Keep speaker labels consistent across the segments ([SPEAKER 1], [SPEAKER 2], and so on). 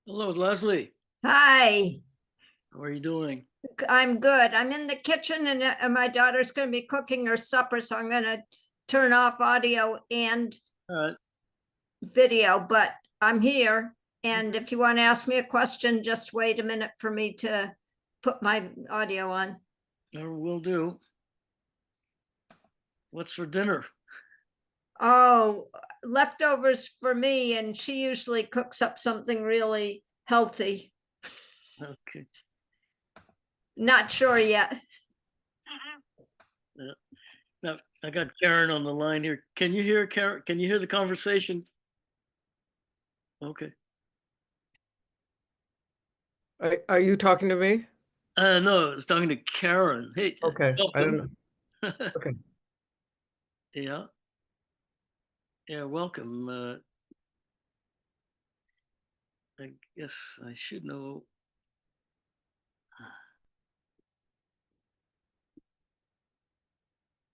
[SPEAKER 1] Hello, Leslie.
[SPEAKER 2] Hi,
[SPEAKER 1] How are you doing?
[SPEAKER 2] I'm good. I'm in the kitchen and my daughter's going to be cooking her supper, so I'm going to turn off audio and
[SPEAKER 1] Uh,
[SPEAKER 2] video, but I'm here. And if you want to ask me a question, just wait a minute for me to put my audio on.
[SPEAKER 1] will do. What's for dinner?
[SPEAKER 2] Oh, leftovers for me, and she usually cooks up something really healthy.
[SPEAKER 1] Okay.
[SPEAKER 2] Not sure yet.
[SPEAKER 1] Yeah. Now I got Karen on the line here. Can you hear Karen? Can you hear the conversation? Okay.
[SPEAKER 3] Are you talking to me?
[SPEAKER 1] No, I was talking to Karen. Hey,
[SPEAKER 3] Okay, I don't
[SPEAKER 1] welcome.
[SPEAKER 3] know. Okay.
[SPEAKER 1] Yeah. Yeah, welcome. I guess I should know.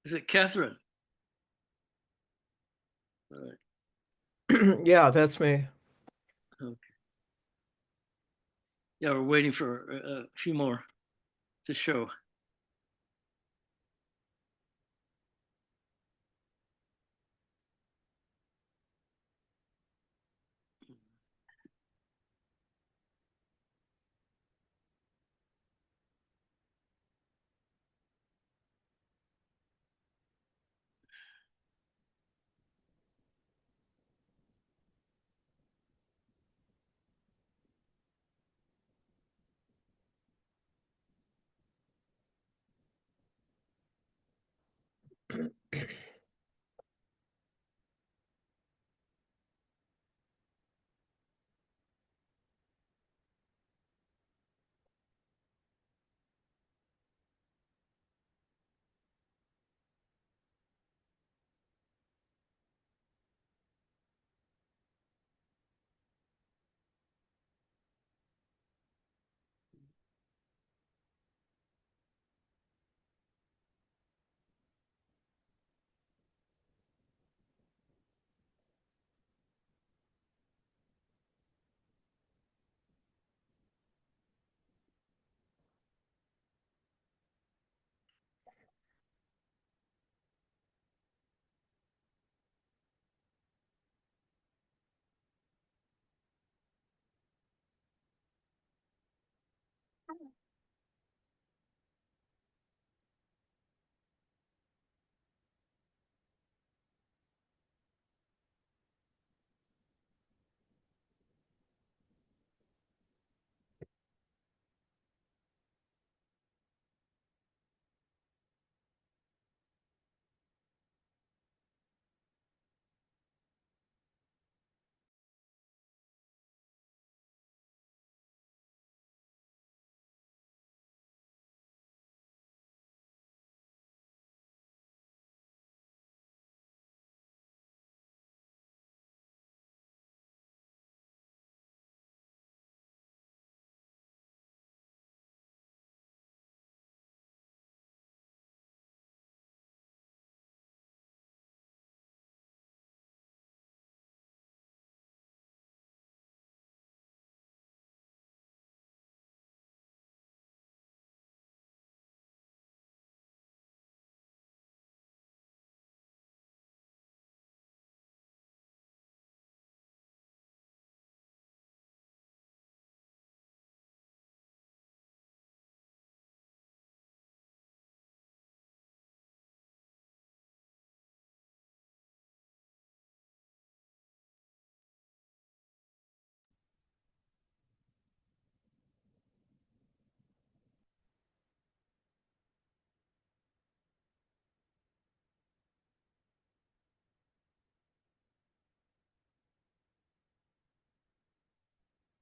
[SPEAKER 1] Is it Catherine? All right.
[SPEAKER 3] Yeah, that's me.
[SPEAKER 1] Okay. Yeah, we're waiting for a few more to show.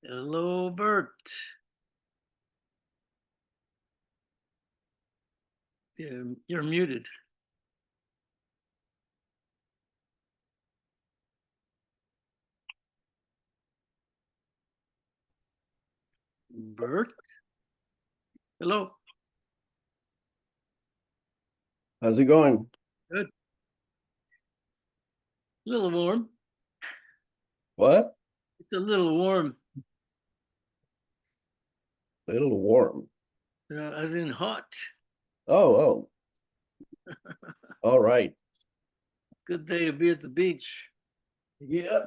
[SPEAKER 1] Hello, Bert. You're muted. Bert? Hello.
[SPEAKER 4] How's it going?
[SPEAKER 1] Good. A little warm.
[SPEAKER 4] What?
[SPEAKER 1] It's a little warm.
[SPEAKER 4] A little warm.
[SPEAKER 1] as in hot.
[SPEAKER 4] Oh, all right.
[SPEAKER 1] Good day to be at the beach.
[SPEAKER 4] Yeah.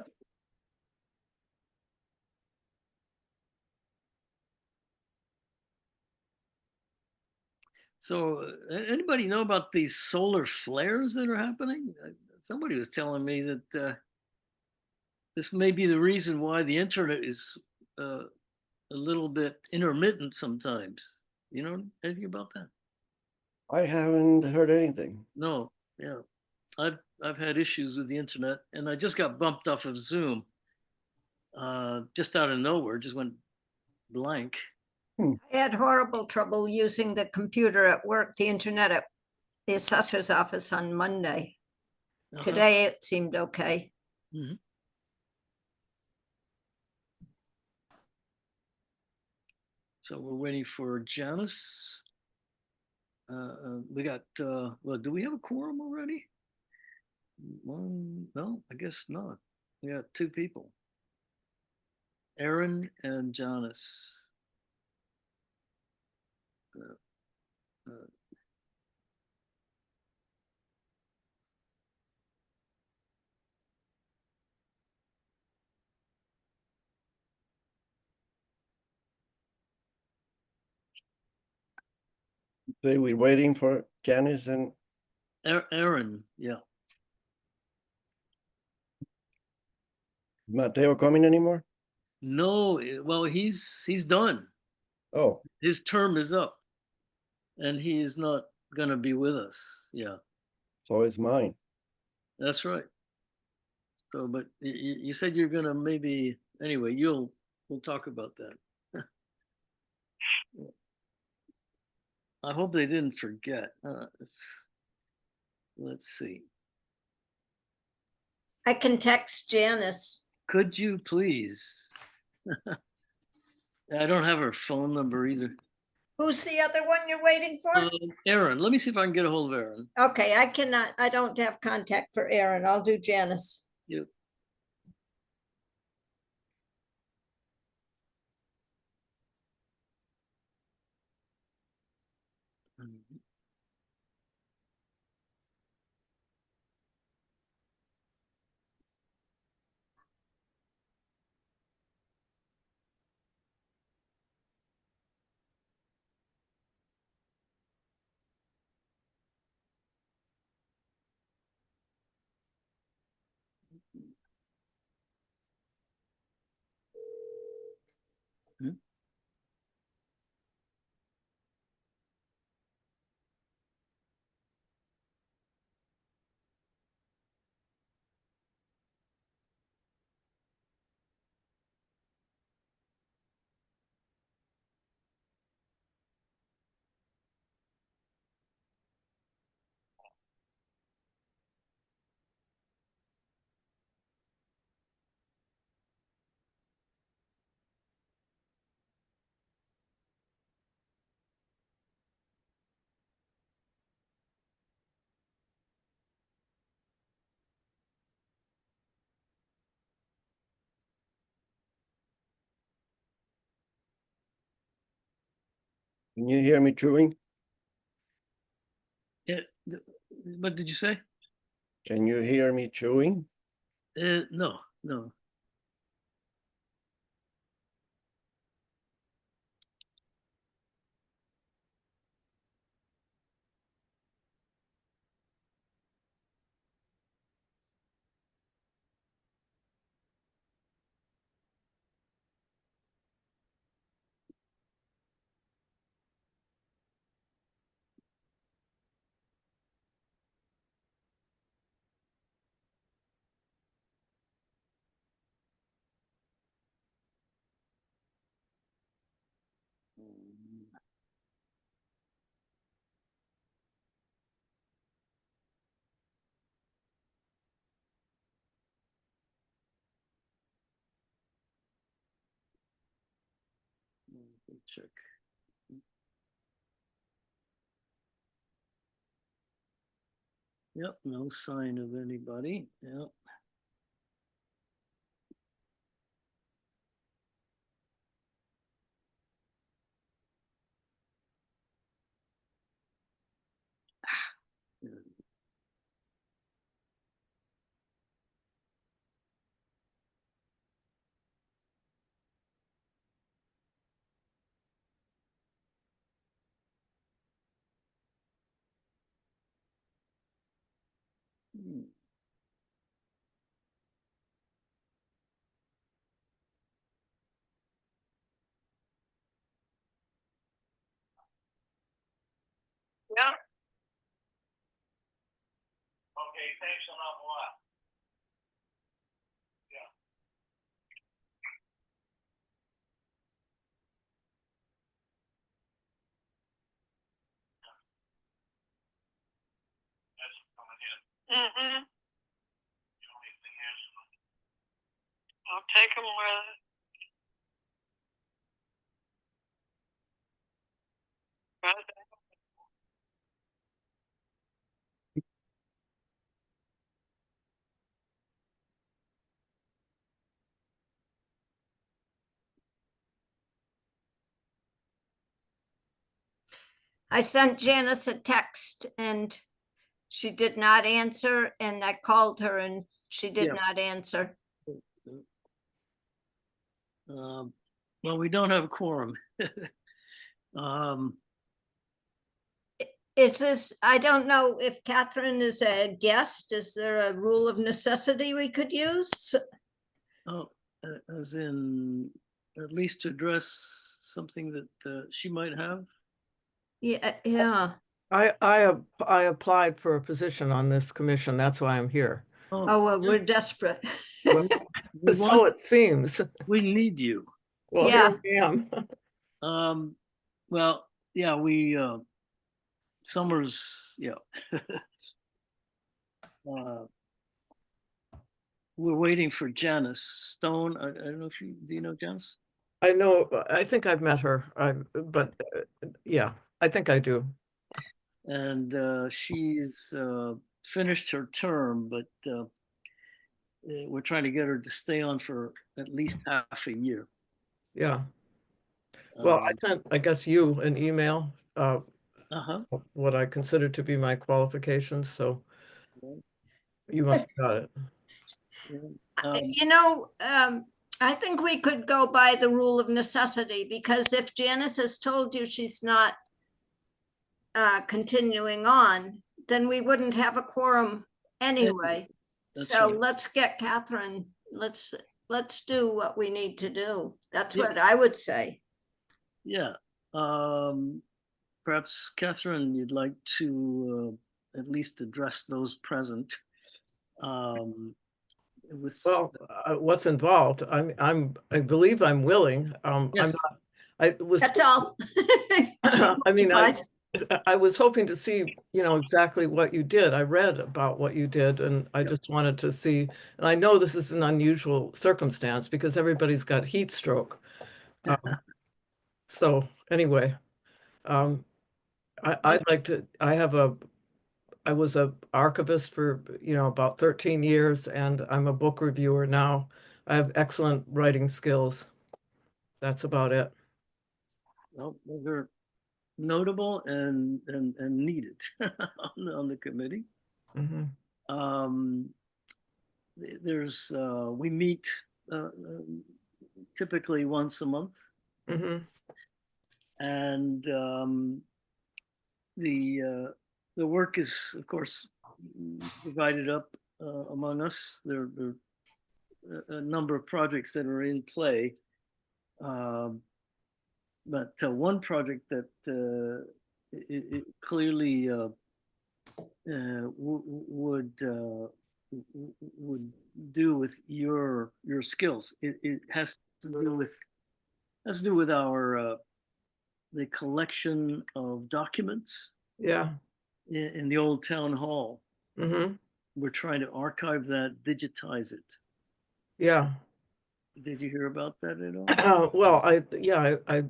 [SPEAKER 1] So, anybody know about these solar flares that are happening? Somebody was telling me that this may be the reason why the internet is a little bit intermittent sometimes. You know anything about that?
[SPEAKER 4] I haven't heard anything.
[SPEAKER 1] No. Yeah, I've had issues with the internet, and I just got bumped off of Zoom. Just out of nowhere, just went blank.
[SPEAKER 2] I had horrible trouble using the computer at work, the internet at the assessor's office on Monday.
[SPEAKER 1] Uh-huh.
[SPEAKER 2] Today it seemed okay.
[SPEAKER 1] Mhm. So we're waiting for Janice. We got, well, do we have a quorum already? One, no, I guess not. We got two people. Aaron and Janice. Uh, uh,
[SPEAKER 4] Say we're waiting for Janice and
[SPEAKER 1] Aaron, yeah.
[SPEAKER 4] Mateo coming anymore?
[SPEAKER 1] No, well, he's done.
[SPEAKER 4] Oh,
[SPEAKER 1] His term is up, and he is not going to be with us. Yeah,
[SPEAKER 4] so it's mine.
[SPEAKER 1] that's right. So, but you said you're gonna maybe anyway. We'll talk about that. I hope they didn't forget. Let's see.
[SPEAKER 2] I can text Janice.
[SPEAKER 1] Could you please? I don't have her phone number either.
[SPEAKER 2] Who's the other one you're waiting for?
[SPEAKER 1] Aaron, let me see if I can get a hold of Aaron.
[SPEAKER 2] Okay, I cannot, I don't have contact for Aaron. I'll do Janice.
[SPEAKER 1] You. Hmm?
[SPEAKER 4] Can you hear me chewing?
[SPEAKER 1] Yeah. What did you say?
[SPEAKER 4] Can you hear me chewing?
[SPEAKER 1] No, no. Let me check. Yep, no sign of anybody. Yep.
[SPEAKER 5] thanks an awful lot. Yeah. That's coming in.
[SPEAKER 6] Mm-hmm.
[SPEAKER 5] The only thing is,
[SPEAKER 6] I'll take them with.
[SPEAKER 2] I sent Janice a text and she did not answer, and I called her and she did
[SPEAKER 1] Yeah.
[SPEAKER 2] not answer.
[SPEAKER 1] Well, we don't have a quorum.
[SPEAKER 2] Is this, I don't know if Catherine is a guest. Is there a rule of necessity we could use?
[SPEAKER 1] Oh, as in, at least to address something that she might have.
[SPEAKER 2] Yeah.
[SPEAKER 3] I applied for a position on this commission. That's why I'm here.
[SPEAKER 2] Oh, well, we're desperate.
[SPEAKER 3] Well,
[SPEAKER 1] we
[SPEAKER 3] so
[SPEAKER 1] want,
[SPEAKER 3] it seems.
[SPEAKER 1] we need you.
[SPEAKER 3] Well,
[SPEAKER 2] Yeah.
[SPEAKER 3] here I am.
[SPEAKER 1] Well, yeah, we Summers, yeah. We're waiting for Janice Stone. I don't know if do you know Janice?
[SPEAKER 3] I know, I think I've met her, but yeah, I think I do.
[SPEAKER 1] And she's finished her term, but we're trying to get her to stay on for at least half a year.
[SPEAKER 3] Yeah. Well, I sent, I guess, you an email,
[SPEAKER 1] Uh-huh.
[SPEAKER 3] what I consider to be my qualifications, so you must have got it.
[SPEAKER 2] I think we could go by the rule of necessity, because if Janice has told you she's not continuing on, then we wouldn't have a quorum anyway.
[SPEAKER 1] That's
[SPEAKER 2] So
[SPEAKER 1] right.
[SPEAKER 2] let's get Catherine, let's do what we need to do. That's
[SPEAKER 1] Yeah.
[SPEAKER 2] what I would say.
[SPEAKER 1] Yeah. Perhaps Catherine, you'd like to at least address those present. With
[SPEAKER 3] Well, what's involved? I believe I'm willing. I'm
[SPEAKER 1] yes,
[SPEAKER 3] not. I was.
[SPEAKER 2] That's all.
[SPEAKER 3] I mean,
[SPEAKER 2] Suffice.
[SPEAKER 3] I was hoping to see, exactly what you did. I read about what you did, and I just wanted to see. And I know this is an unusual circumstance because everybody's got heat stroke. So anyway, I'd like to. I was a archivist for about 13 years, and I'm a book reviewer now. I have excellent writing skills. That's about it.
[SPEAKER 1] well, they're notable and needed on the committee.
[SPEAKER 3] Mhm.
[SPEAKER 1] There's we meet typically once a month,
[SPEAKER 3] Mhm.
[SPEAKER 1] and the work is, of course, divided up among us. There are a number of projects that are in play, but one project that it clearly would do with your skills. It has to do with our the collection of documents
[SPEAKER 3] Yeah.
[SPEAKER 1] in the old town hall.
[SPEAKER 3] Mhm.
[SPEAKER 1] We're trying to archive that, digitize it.
[SPEAKER 3] Yeah.
[SPEAKER 1] Did you hear about that at all?
[SPEAKER 3] Well, I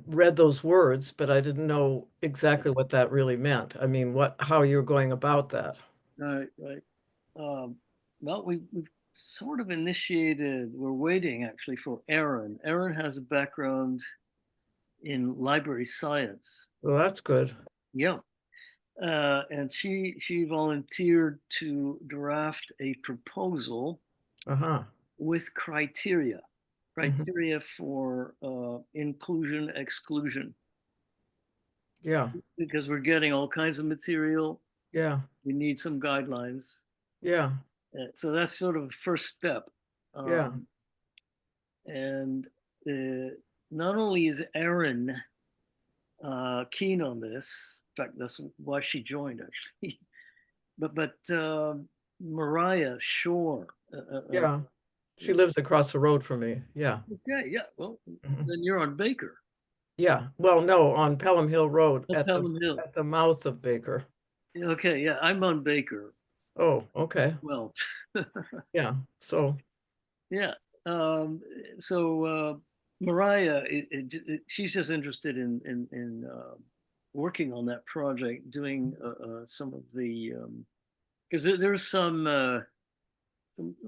[SPEAKER 3] read those words, but I didn't know exactly what that really meant. I mean, how you're going about that.
[SPEAKER 1] Right, right. Well, we've sort of initiated. We're waiting actually for Erin. Erin has a background in library science.
[SPEAKER 3] Well, that's good.
[SPEAKER 1] Yeah, and she volunteered to draft a proposal
[SPEAKER 3] Uh-huh.
[SPEAKER 1] with criteria
[SPEAKER 3] Mhm.
[SPEAKER 1] for inclusion, exclusion,
[SPEAKER 3] Yeah.
[SPEAKER 1] because we're getting all kinds of material.
[SPEAKER 3] Yeah.
[SPEAKER 1] We need some guidelines.
[SPEAKER 3] Yeah.
[SPEAKER 1] So that's sort of a first step.
[SPEAKER 3] Yeah.
[SPEAKER 1] And not only is Erin keen on this, in fact, that's why she joined actually, but Mariah Shore.
[SPEAKER 3] Yeah, she lives across the road from me. Yeah.
[SPEAKER 1] Okay, yeah, well,
[SPEAKER 3] Mhm.
[SPEAKER 1] then you're on Baker,
[SPEAKER 3] Yeah, well, no, on Pelham Hill Road
[SPEAKER 1] oh, Pelham Hill.
[SPEAKER 3] at the mouth of Baker.
[SPEAKER 1] Yeah, okay, yeah, I'm on Baker.
[SPEAKER 3] Oh, okay.
[SPEAKER 1] Well,
[SPEAKER 3] Yeah. So,
[SPEAKER 1] yeah. So Mariah, she's just interested in working on that project, doing some of the because there's some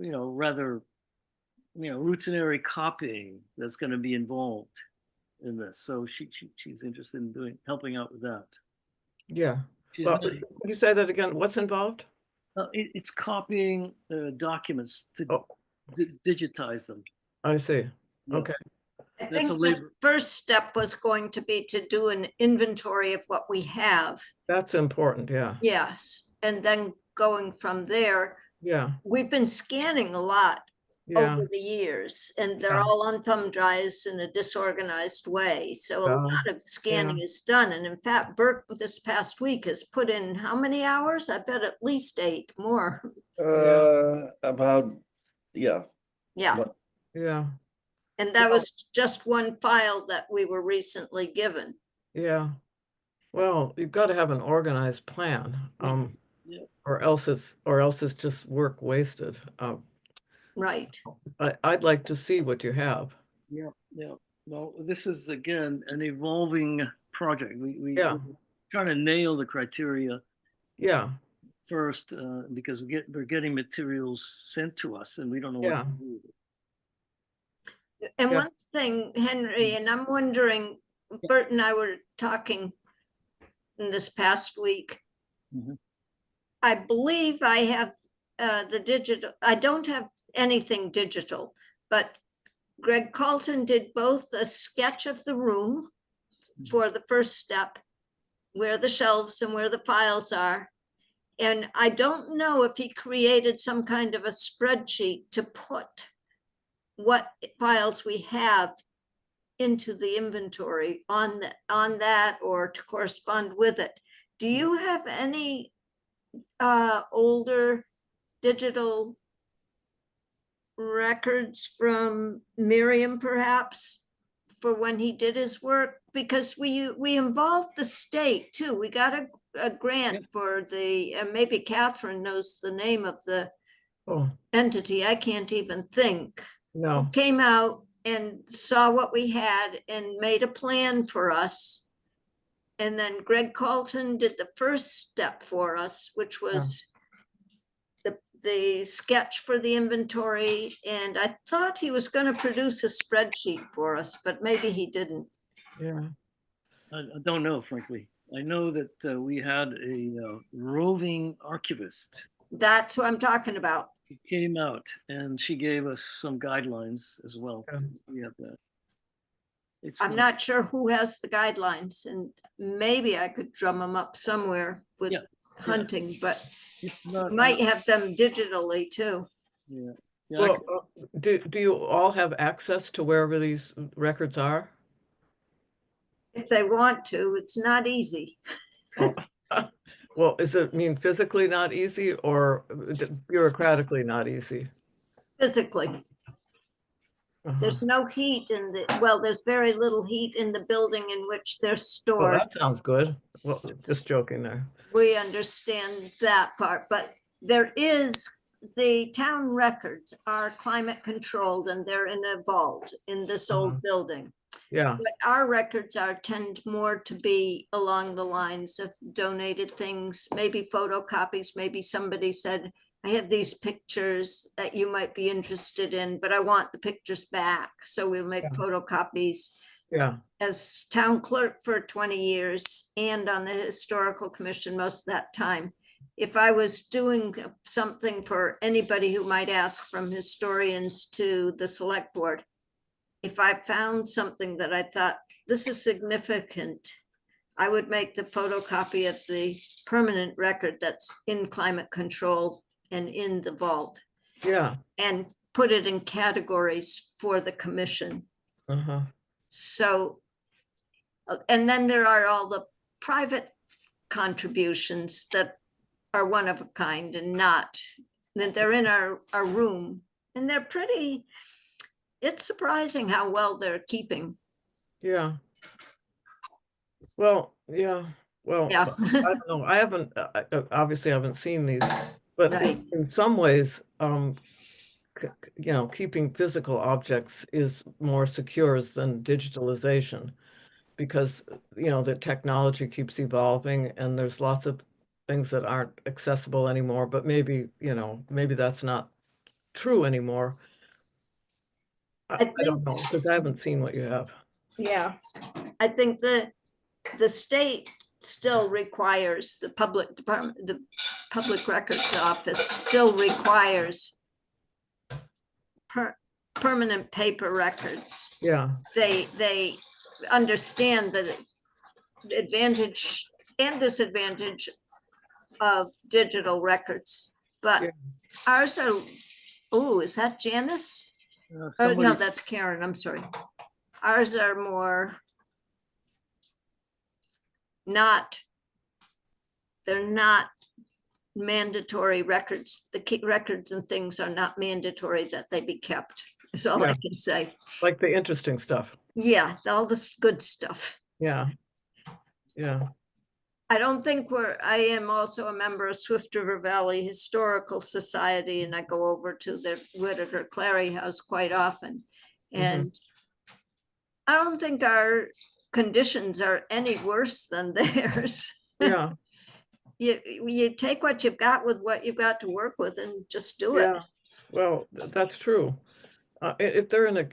[SPEAKER 1] rather routinary copying that's going to be involved in this. So she's interested in helping out with that.
[SPEAKER 3] yeah.
[SPEAKER 1] She's
[SPEAKER 3] Well,
[SPEAKER 1] not,
[SPEAKER 3] could you say that again? What's involved?
[SPEAKER 1] it's copying documents to
[SPEAKER 3] Oh,
[SPEAKER 1] digitize them.
[SPEAKER 3] I see.
[SPEAKER 1] Yeah.
[SPEAKER 3] Okay.
[SPEAKER 2] I
[SPEAKER 1] That's
[SPEAKER 2] think
[SPEAKER 1] a
[SPEAKER 2] the
[SPEAKER 1] labor.
[SPEAKER 2] first step was going to be to do an inventory of what we have.
[SPEAKER 3] That's important. Yeah.
[SPEAKER 2] Yes, and then going from there,
[SPEAKER 3] Yeah.
[SPEAKER 2] we've been scanning a lot
[SPEAKER 3] Yeah.
[SPEAKER 2] over the years, and they're
[SPEAKER 3] Yeah.
[SPEAKER 2] all on thumb drives in a disorganized way. So a lot of scanning is done. And in fact, Burke this past week has put in how many hours? I bet at least 8 more.
[SPEAKER 4] About, yeah.
[SPEAKER 2] Yeah.
[SPEAKER 4] But
[SPEAKER 3] Yeah.
[SPEAKER 2] And that
[SPEAKER 3] Well-
[SPEAKER 2] was just one file that we were recently given.
[SPEAKER 3] Yeah. Well, you've got to have an organized plan,
[SPEAKER 1] Yeah.
[SPEAKER 3] or else it's just work wasted.
[SPEAKER 2] Right.
[SPEAKER 3] I'd like to see what you have.
[SPEAKER 1] Yeah, yeah. Well, this is again an evolving project.
[SPEAKER 3] Yeah.
[SPEAKER 1] We're trying to nail the criteria
[SPEAKER 3] Yeah.
[SPEAKER 1] first because we're getting materials sent to us and we don't know what
[SPEAKER 3] Yeah.
[SPEAKER 1] to do with it.
[SPEAKER 2] And
[SPEAKER 3] Yeah.
[SPEAKER 2] one thing, Henry, and I'm wondering, Bert and I were talking in this past week.
[SPEAKER 1] Mhm.
[SPEAKER 2] I believe I have the digital, I don't have anything digital, but Greg Carlton did both a sketch of the room for the first step, where the shelves and where the files are. And I don't know if he created some kind of a spreadsheet to put what files we have into the inventory on that or to correspond with it. Do you have any older digital records from Miriam perhaps for when he did his work? Because we involved the state too. We got a grant
[SPEAKER 3] Yep.
[SPEAKER 2] for the, maybe Catherine knows the name of the
[SPEAKER 3] Oh,
[SPEAKER 2] entity, I can't even think.
[SPEAKER 3] no.
[SPEAKER 2] Came out and saw what we had and made a plan for us. And then Greg Carlton did the first step for us, which was the sketch for the inventory. And I thought he was going to produce a spreadsheet for us, but maybe he didn't.
[SPEAKER 3] Yeah.
[SPEAKER 1] I don't know, frankly. I know that we had a roving archivist
[SPEAKER 2] That's what I'm talking about.
[SPEAKER 1] who came out and she gave us some guidelines as well.
[SPEAKER 3] Yeah.
[SPEAKER 1] We have that. It's
[SPEAKER 2] I'm not sure who has the guidelines, and maybe I could drum them up somewhere with
[SPEAKER 1] Yeah.
[SPEAKER 2] hunting, but
[SPEAKER 1] it's not,
[SPEAKER 2] might have them digitally too.
[SPEAKER 1] yeah. Yeah,
[SPEAKER 3] Well, do you all have access to wherever these records are?
[SPEAKER 2] If they want to, it's not easy.
[SPEAKER 3] Oh. Well, is it mean physically not easy or bureaucratically not easy?
[SPEAKER 2] Physically.
[SPEAKER 3] Uh-huh.
[SPEAKER 2] There's no heat in there's very little heat in the building in which they're
[SPEAKER 3] Well,
[SPEAKER 2] stored.
[SPEAKER 3] that sounds good. Well, just joking there.
[SPEAKER 2] We understand that part, but there is, the town records are climate controlled and they're in a vault in this old building.
[SPEAKER 3] Yeah.
[SPEAKER 2] But our records tend more to be along the lines of donated things, maybe photocopies, maybe somebody said, I have these pictures that you might be interested in, but I want the pictures back. So we'll make
[SPEAKER 3] Yeah.
[SPEAKER 2] photocopies.
[SPEAKER 3] Yeah.
[SPEAKER 2] As town clerk for 20 years and on the historical commission most of that time, if I was doing something for anybody who might ask, from historians to the select board, if I found something that I thought this is significant, I would make the photocopy of the permanent record that's in climate control and in the vault
[SPEAKER 3] Yeah.
[SPEAKER 2] and put it in categories for the commission.
[SPEAKER 3] Uh-huh.
[SPEAKER 2] So, and then there are all the private contributions that are one of a kind and not that they're in our room, and they're pretty, it's surprising how well they're keeping.
[SPEAKER 3] Yeah. Well, yeah, well,
[SPEAKER 2] Yeah.
[SPEAKER 3] I don't know, I haven't, obviously I haven't seen these, but
[SPEAKER 2] Right.
[SPEAKER 3] in some ways, you know, keeping physical objects is more secure than digitalization. Because, you know, the technology keeps evolving and there's lots of things that aren't accessible anymore, but maybe, you know, maybe that's not true anymore. I don't
[SPEAKER 2] think,
[SPEAKER 3] know, because I haven't seen what you have.
[SPEAKER 2] yeah, I think the state still requires, the public department, the public records office still requires permanent paper records.
[SPEAKER 3] Yeah,
[SPEAKER 2] They understand the advantage and disadvantage of digital records, but
[SPEAKER 3] Yeah.
[SPEAKER 2] ours are, oh, is that Janice? Oh, no,
[SPEAKER 1] Somebody,
[SPEAKER 2] that's Karen, I'm sorry. Ours are more not, they're not mandatory records. The records and things are not mandatory that they be kept, is all I
[SPEAKER 3] Yeah.
[SPEAKER 2] can say.
[SPEAKER 3] like the interesting stuff.
[SPEAKER 2] Yeah, all this good stuff.
[SPEAKER 3] Yeah. Yeah,
[SPEAKER 2] I don't think I am also a member of Swift River Valley Historical Society, and I go over to the Whitaker Clary House quite often. And I don't think our conditions are any worse than theirs.
[SPEAKER 3] yeah,
[SPEAKER 2] You take what you've got with what you've got to work with and just do it.
[SPEAKER 3] yeah. Well, that's true. If they're in a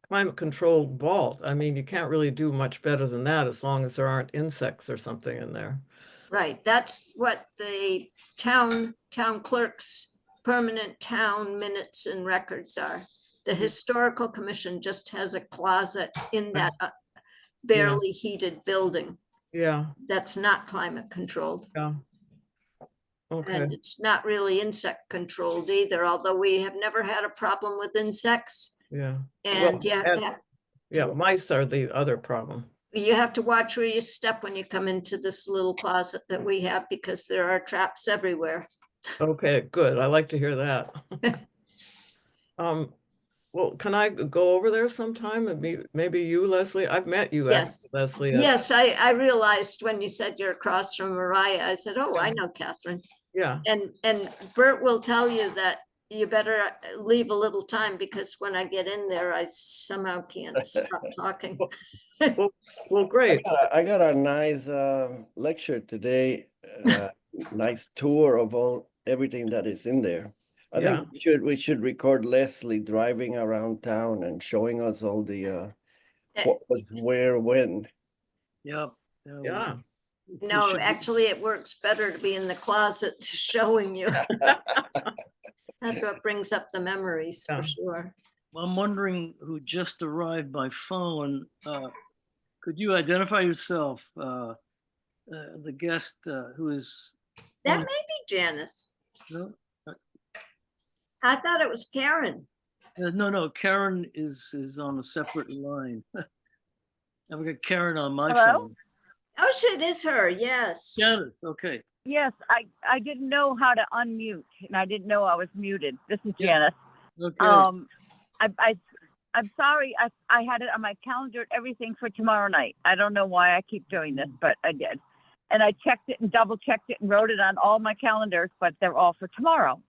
[SPEAKER 3] climate controlled vault, I mean, you can't really do much better than that as long as there aren't insects or something in there.
[SPEAKER 2] Right, that's what the town clerk's permanent town minutes and records are. The historical commission just has a closet in that barely heated building
[SPEAKER 3] Yeah,
[SPEAKER 2] that's not climate controlled.
[SPEAKER 3] yeah. Okay,
[SPEAKER 2] And it's not really insect controlled either, although we have never had a problem with insects.
[SPEAKER 3] yeah.
[SPEAKER 2] And
[SPEAKER 3] Well, yeah, mice are the other problem.
[SPEAKER 2] you have to watch where you step when you come into this little closet that we have, because there are traps everywhere.
[SPEAKER 3] Okay, good. I like to hear that. Well, can I go over there sometime and meet maybe you, Leslie? I've met you,
[SPEAKER 2] Yes.
[SPEAKER 3] actually, Leslie.
[SPEAKER 2] Yes, I realized when you said you're across from Mariah, I said, oh, I know Catherine.
[SPEAKER 3] Yeah,
[SPEAKER 2] And Bert will tell you that you better leave a little time, because when I get in there, I somehow can't stop talking.
[SPEAKER 3] well, great.
[SPEAKER 4] I got a nice lecture today, nice tour of everything that is in there. I think we should record Leslie driving around town and showing us all the what was where, when.
[SPEAKER 1] yeah.
[SPEAKER 3] Yeah.
[SPEAKER 1] We
[SPEAKER 2] No,
[SPEAKER 1] should-
[SPEAKER 2] actually, it works better to be in the closet showing you. That's what brings up the memories,
[SPEAKER 3] Yeah.
[SPEAKER 2] for sure.
[SPEAKER 1] I'm wondering who just arrived by phone. Could you identify yourself? The guest who is.
[SPEAKER 2] That
[SPEAKER 1] on-
[SPEAKER 2] may be Janice.
[SPEAKER 1] No,
[SPEAKER 2] I thought it was Karen.
[SPEAKER 1] no. Karen is on a separate line. I've got Karen on my
[SPEAKER 6] Hello?
[SPEAKER 1] phone.
[SPEAKER 2] Oh, shit, it is her, yes.
[SPEAKER 1] Janice, okay.
[SPEAKER 6] Yes, I didn't know how to unmute, and I didn't know I was muted. This is
[SPEAKER 1] Yeah.
[SPEAKER 6] Janice.
[SPEAKER 1] Okay.
[SPEAKER 6] I'm sorry. I had it on my calendar, everything for tomorrow night. I don't know why I keep doing this, but I did. And I checked it and double checked it and wrote it on all my calendars, but they're all for tomorrow.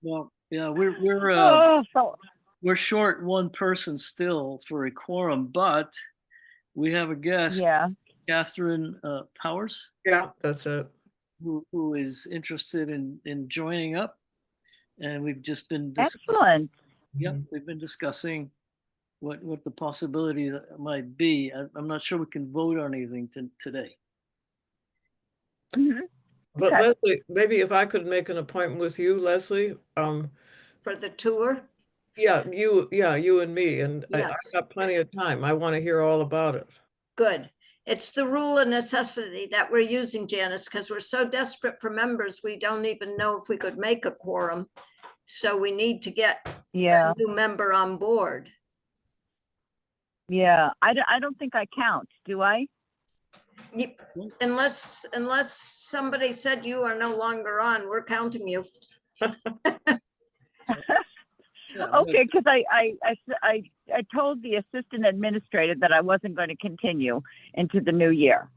[SPEAKER 1] Well, yeah, we're
[SPEAKER 6] So
[SPEAKER 1] we're short one person still for a quorum, but we have a guest,
[SPEAKER 6] yeah.
[SPEAKER 1] Catherine Powers,
[SPEAKER 3] Yeah, that's it.
[SPEAKER 1] who is interested in joining up, and we've just been
[SPEAKER 6] Excellent.
[SPEAKER 1] Yep, we've been discussing what the possibility that might be. I'm not sure we can vote on anything today.
[SPEAKER 6] Mhm.
[SPEAKER 3] But
[SPEAKER 6] Okay.
[SPEAKER 3] Leslie, maybe if I could make an appointment with you, Leslie,
[SPEAKER 2] For the tour,
[SPEAKER 3] yeah, you and me, and I've
[SPEAKER 2] yes,
[SPEAKER 3] got plenty of time. I want to hear all about it.
[SPEAKER 2] good. It's the rule of necessity that we're using, Janice, because we're so desperate for members, we don't even know if we could make a quorum. So we need to get
[SPEAKER 6] Yeah.
[SPEAKER 2] a new member on board.
[SPEAKER 6] Yeah. I don't think I count. Do I?
[SPEAKER 2] Unless somebody said you are no longer on, we're counting you.
[SPEAKER 1] Yeah,
[SPEAKER 6] Okay, because I told the assistant administrator that I wasn't going to continue into the new year.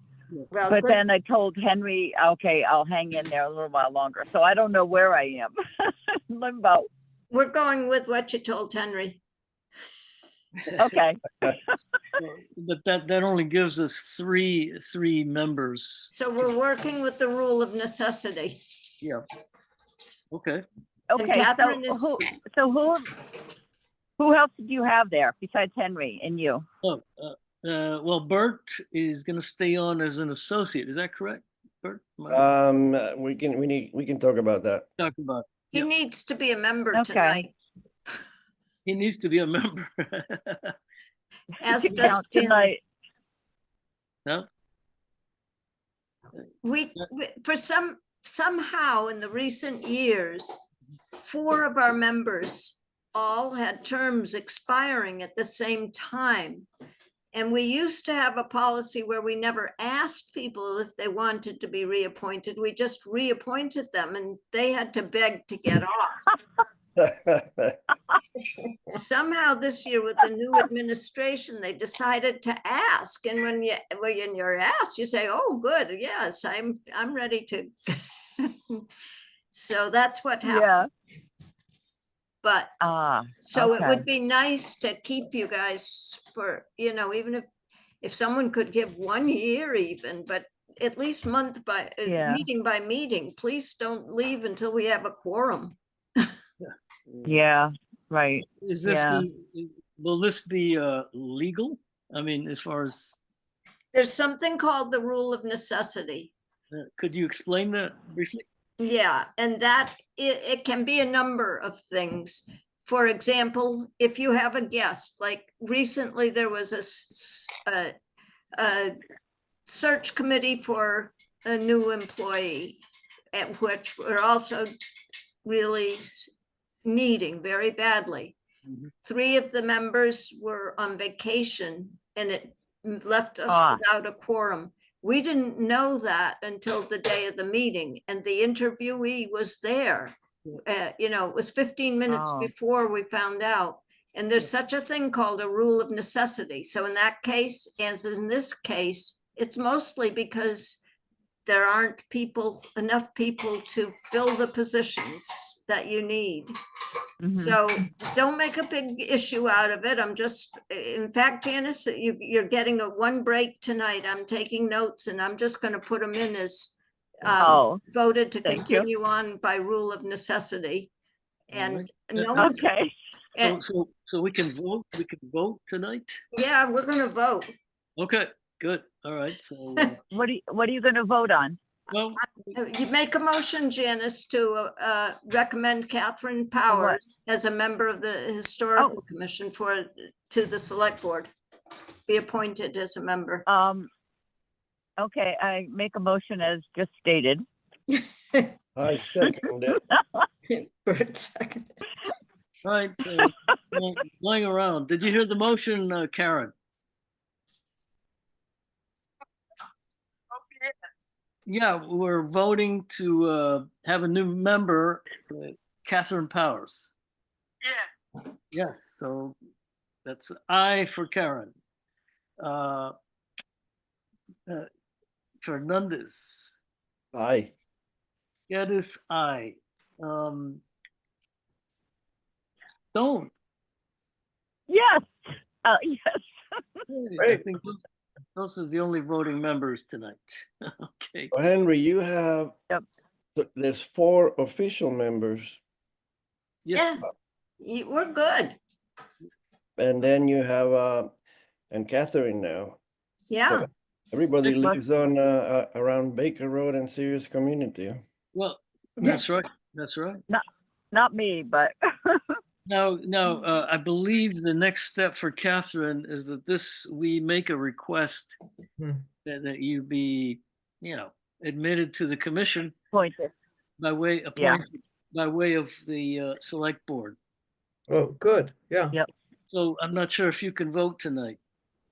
[SPEAKER 2] Well,
[SPEAKER 6] But
[SPEAKER 2] good.
[SPEAKER 6] then I told Henry, okay, I'll hang in there a little while longer. So I don't know where I am. Limbo.
[SPEAKER 2] We're going with what you told Henry.
[SPEAKER 6] Okay.
[SPEAKER 1] But that only gives us three members.
[SPEAKER 2] So we're working with the rule of necessity.
[SPEAKER 1] Yeah. Okay.
[SPEAKER 6] Okay.
[SPEAKER 2] Catherine is-
[SPEAKER 6] Who else do you have there besides Henry and you?
[SPEAKER 1] Oh, well, Bert is going to stay on as an associate. Is that correct, Bert? Am I
[SPEAKER 4] We can talk about that.
[SPEAKER 1] talking about?
[SPEAKER 2] He
[SPEAKER 1] Yeah.
[SPEAKER 2] needs to be a member
[SPEAKER 6] Okay.
[SPEAKER 2] tonight,
[SPEAKER 1] He needs to be a member.
[SPEAKER 2] as
[SPEAKER 6] To
[SPEAKER 2] does
[SPEAKER 6] count
[SPEAKER 2] Janice.
[SPEAKER 6] tonight.
[SPEAKER 1] No?
[SPEAKER 2] We, for somehow in the recent years, 4 of our members all had terms expiring at the same time. And we used to have a policy where we never asked people if they wanted to be reappointed. We just reappointed them and they had to beg to get off. Somehow this year with the new administration, they decided to ask. And when you're asked, you say, oh, good, yes, I'm ready to. So that's what happened.
[SPEAKER 6] Yeah.
[SPEAKER 2] But
[SPEAKER 6] Ah.
[SPEAKER 2] so it
[SPEAKER 6] okay.
[SPEAKER 2] would be nice to keep you guys for, even if someone could give 1 year even, but at least month by,
[SPEAKER 6] Yeah.
[SPEAKER 2] meeting by meeting, please don't leave until we have a quorum.
[SPEAKER 6] Yeah. Right.
[SPEAKER 1] Is this
[SPEAKER 6] Yeah.
[SPEAKER 1] will this be legal? I mean, as far as
[SPEAKER 2] There's something called the rule of necessity.
[SPEAKER 1] could you explain that briefly?
[SPEAKER 2] Yeah, and that it can be a number of things. For example, if you have a guest, like recently there was a search committee for a new employee, at which we're also really needing very badly.
[SPEAKER 1] Mhm.
[SPEAKER 2] 3 of the members were on vacation and it left us
[SPEAKER 6] Ah.
[SPEAKER 2] without a quorum. We didn't know that until the day of the meeting and the interviewee was there. It was 15 minutes
[SPEAKER 6] Oh.
[SPEAKER 2] before we found out. And there's such a thing called a rule of necessity. So in that case, as in this case, it's mostly because there aren't enough people to fill the positions that you need.
[SPEAKER 6] Mhm.
[SPEAKER 2] So don't make a big issue out of it. In fact, Janice, you're getting a 1 break tonight. I'm taking notes and I'm just going to put them in as
[SPEAKER 6] Oh.
[SPEAKER 2] voted to
[SPEAKER 6] thank you.
[SPEAKER 2] continue on by rule of necessity. And
[SPEAKER 1] Alright.
[SPEAKER 2] no one's,
[SPEAKER 6] Okay.
[SPEAKER 1] So we can vote. We can vote tonight.
[SPEAKER 2] yeah, we're going to vote.
[SPEAKER 1] Okay. Good. All right. So
[SPEAKER 6] What are you going to vote on?
[SPEAKER 1] well,
[SPEAKER 2] You make a motion, Janice, to recommend Catherine Powers as a member of the Historical Commission to the Select Board. Be appointed as a member.
[SPEAKER 6] Okay, I make a motion as just stated.
[SPEAKER 4] I second it.
[SPEAKER 2] Bert, second.
[SPEAKER 1] all right. Going around. Did you hear the motion, Karen? Yeah, we're voting to have a new member, Catherine Powers.
[SPEAKER 5] Yeah.
[SPEAKER 1] Yes, so that's I for Karen. Fernandez,
[SPEAKER 4] Aye.
[SPEAKER 1] Geddes, I. Stone.
[SPEAKER 6] Yes. Yes.
[SPEAKER 1] I
[SPEAKER 4] Great.
[SPEAKER 1] think those are the only voting members tonight. Okay.
[SPEAKER 4] Well, Henry, you have,
[SPEAKER 6] Yep.
[SPEAKER 4] there's 4 official members,
[SPEAKER 1] Yes.
[SPEAKER 2] We're good.
[SPEAKER 4] and then you have, and Catherine now.
[SPEAKER 2] Yeah.
[SPEAKER 4] Everybody
[SPEAKER 6] Good luck.
[SPEAKER 4] lives on, around Baker Road and Sirius Community.
[SPEAKER 1] Well, that's right. That's right.
[SPEAKER 6] Not me, but
[SPEAKER 1] Now, I believe the next step for Catherine is that we make a request
[SPEAKER 3] Hmm.
[SPEAKER 1] that you be, admitted to the commission
[SPEAKER 6] pointed.
[SPEAKER 1] by way
[SPEAKER 6] Yeah.
[SPEAKER 1] by way of the select board.
[SPEAKER 3] Oh, good, yeah.
[SPEAKER 6] Yep.
[SPEAKER 1] So I'm not sure if you can vote tonight.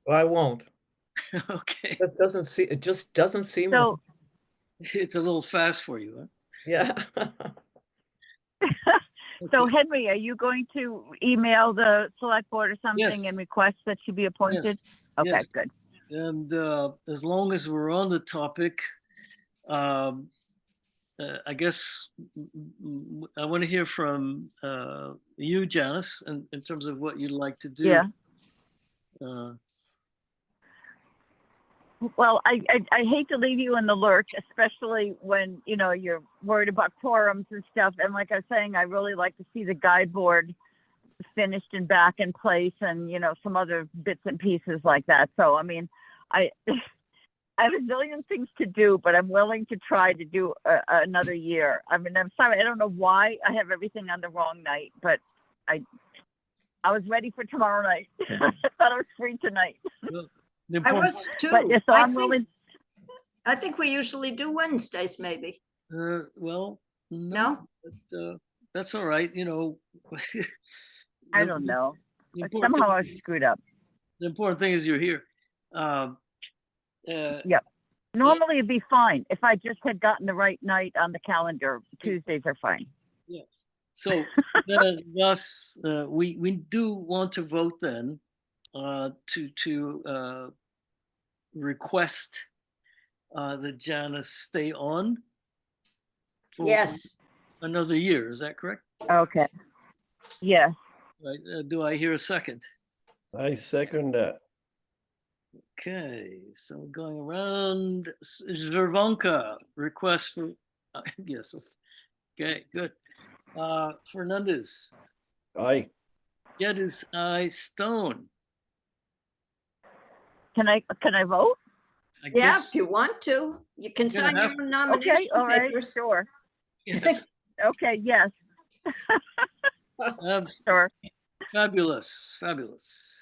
[SPEAKER 3] Well, I won't.
[SPEAKER 1] Okay,
[SPEAKER 3] It just doesn't seem.
[SPEAKER 6] So,
[SPEAKER 1] it's a little fast for you, huh?
[SPEAKER 3] Yeah.
[SPEAKER 6] so
[SPEAKER 1] Okay.
[SPEAKER 6] Henry, are you going to email the select board or something
[SPEAKER 1] Yes.
[SPEAKER 6] and request that she be appointed?
[SPEAKER 1] Yes.
[SPEAKER 6] Okay,
[SPEAKER 1] Yes.
[SPEAKER 6] good.
[SPEAKER 1] And as long as we're on the topic, um, I guess I want to hear from you, Janice, in terms of what you'd like to do.
[SPEAKER 6] Yeah.
[SPEAKER 1] Uh,
[SPEAKER 6] Well, I hate to leave you in the lurch, especially when, you know, you're worried about quorums and stuff. And like I was saying, I really like to see the guide board finished and back in place and, you know, some other bits and pieces like that. So, I mean, I, I have a million things to do, but I'm willing to try to do another year. I mean, I'm sorry. I don't know why I have everything on the wrong night, but I was ready for tomorrow night. I thought I was free tonight.
[SPEAKER 1] well, the
[SPEAKER 2] I
[SPEAKER 1] important-
[SPEAKER 2] was too.
[SPEAKER 6] But yes, so
[SPEAKER 2] I
[SPEAKER 6] I'm
[SPEAKER 2] think-
[SPEAKER 6] willing.
[SPEAKER 2] I think we usually do Wednesdays, maybe.
[SPEAKER 1] well,
[SPEAKER 2] No?
[SPEAKER 1] but, that's all right. You know,
[SPEAKER 6] I
[SPEAKER 1] the-
[SPEAKER 6] don't know.
[SPEAKER 1] the
[SPEAKER 6] But
[SPEAKER 1] important
[SPEAKER 6] somehow I
[SPEAKER 1] thing-
[SPEAKER 6] screwed up.
[SPEAKER 1] the important thing is you're here.
[SPEAKER 6] Normally it'd be fine if I just had gotten the right night on the calendar. Tuesdays are fine.
[SPEAKER 1] Yes. So thus, we do want to vote then to request that Janice stay on for
[SPEAKER 2] Yes.
[SPEAKER 1] another year. Is that correct?
[SPEAKER 6] Okay. Yes.
[SPEAKER 1] Right. Do I hear a second?
[SPEAKER 4] I second that.
[SPEAKER 1] Okay, so going around, Zervanka, request for, yes, okay, good. Fernandez,
[SPEAKER 4] Aye.
[SPEAKER 1] Geddes, I, Stone.
[SPEAKER 6] Can I vote?
[SPEAKER 1] I
[SPEAKER 2] Yeah,
[SPEAKER 1] guess-
[SPEAKER 2] if you want to, you can
[SPEAKER 1] You're gonna
[SPEAKER 2] sign your
[SPEAKER 1] have-
[SPEAKER 2] own
[SPEAKER 6] Okay.
[SPEAKER 2] nomination
[SPEAKER 6] All right.
[SPEAKER 2] papers.
[SPEAKER 6] Sure.
[SPEAKER 1] Yes,
[SPEAKER 6] Okay. Yes. Sure.
[SPEAKER 1] fabulous, fabulous.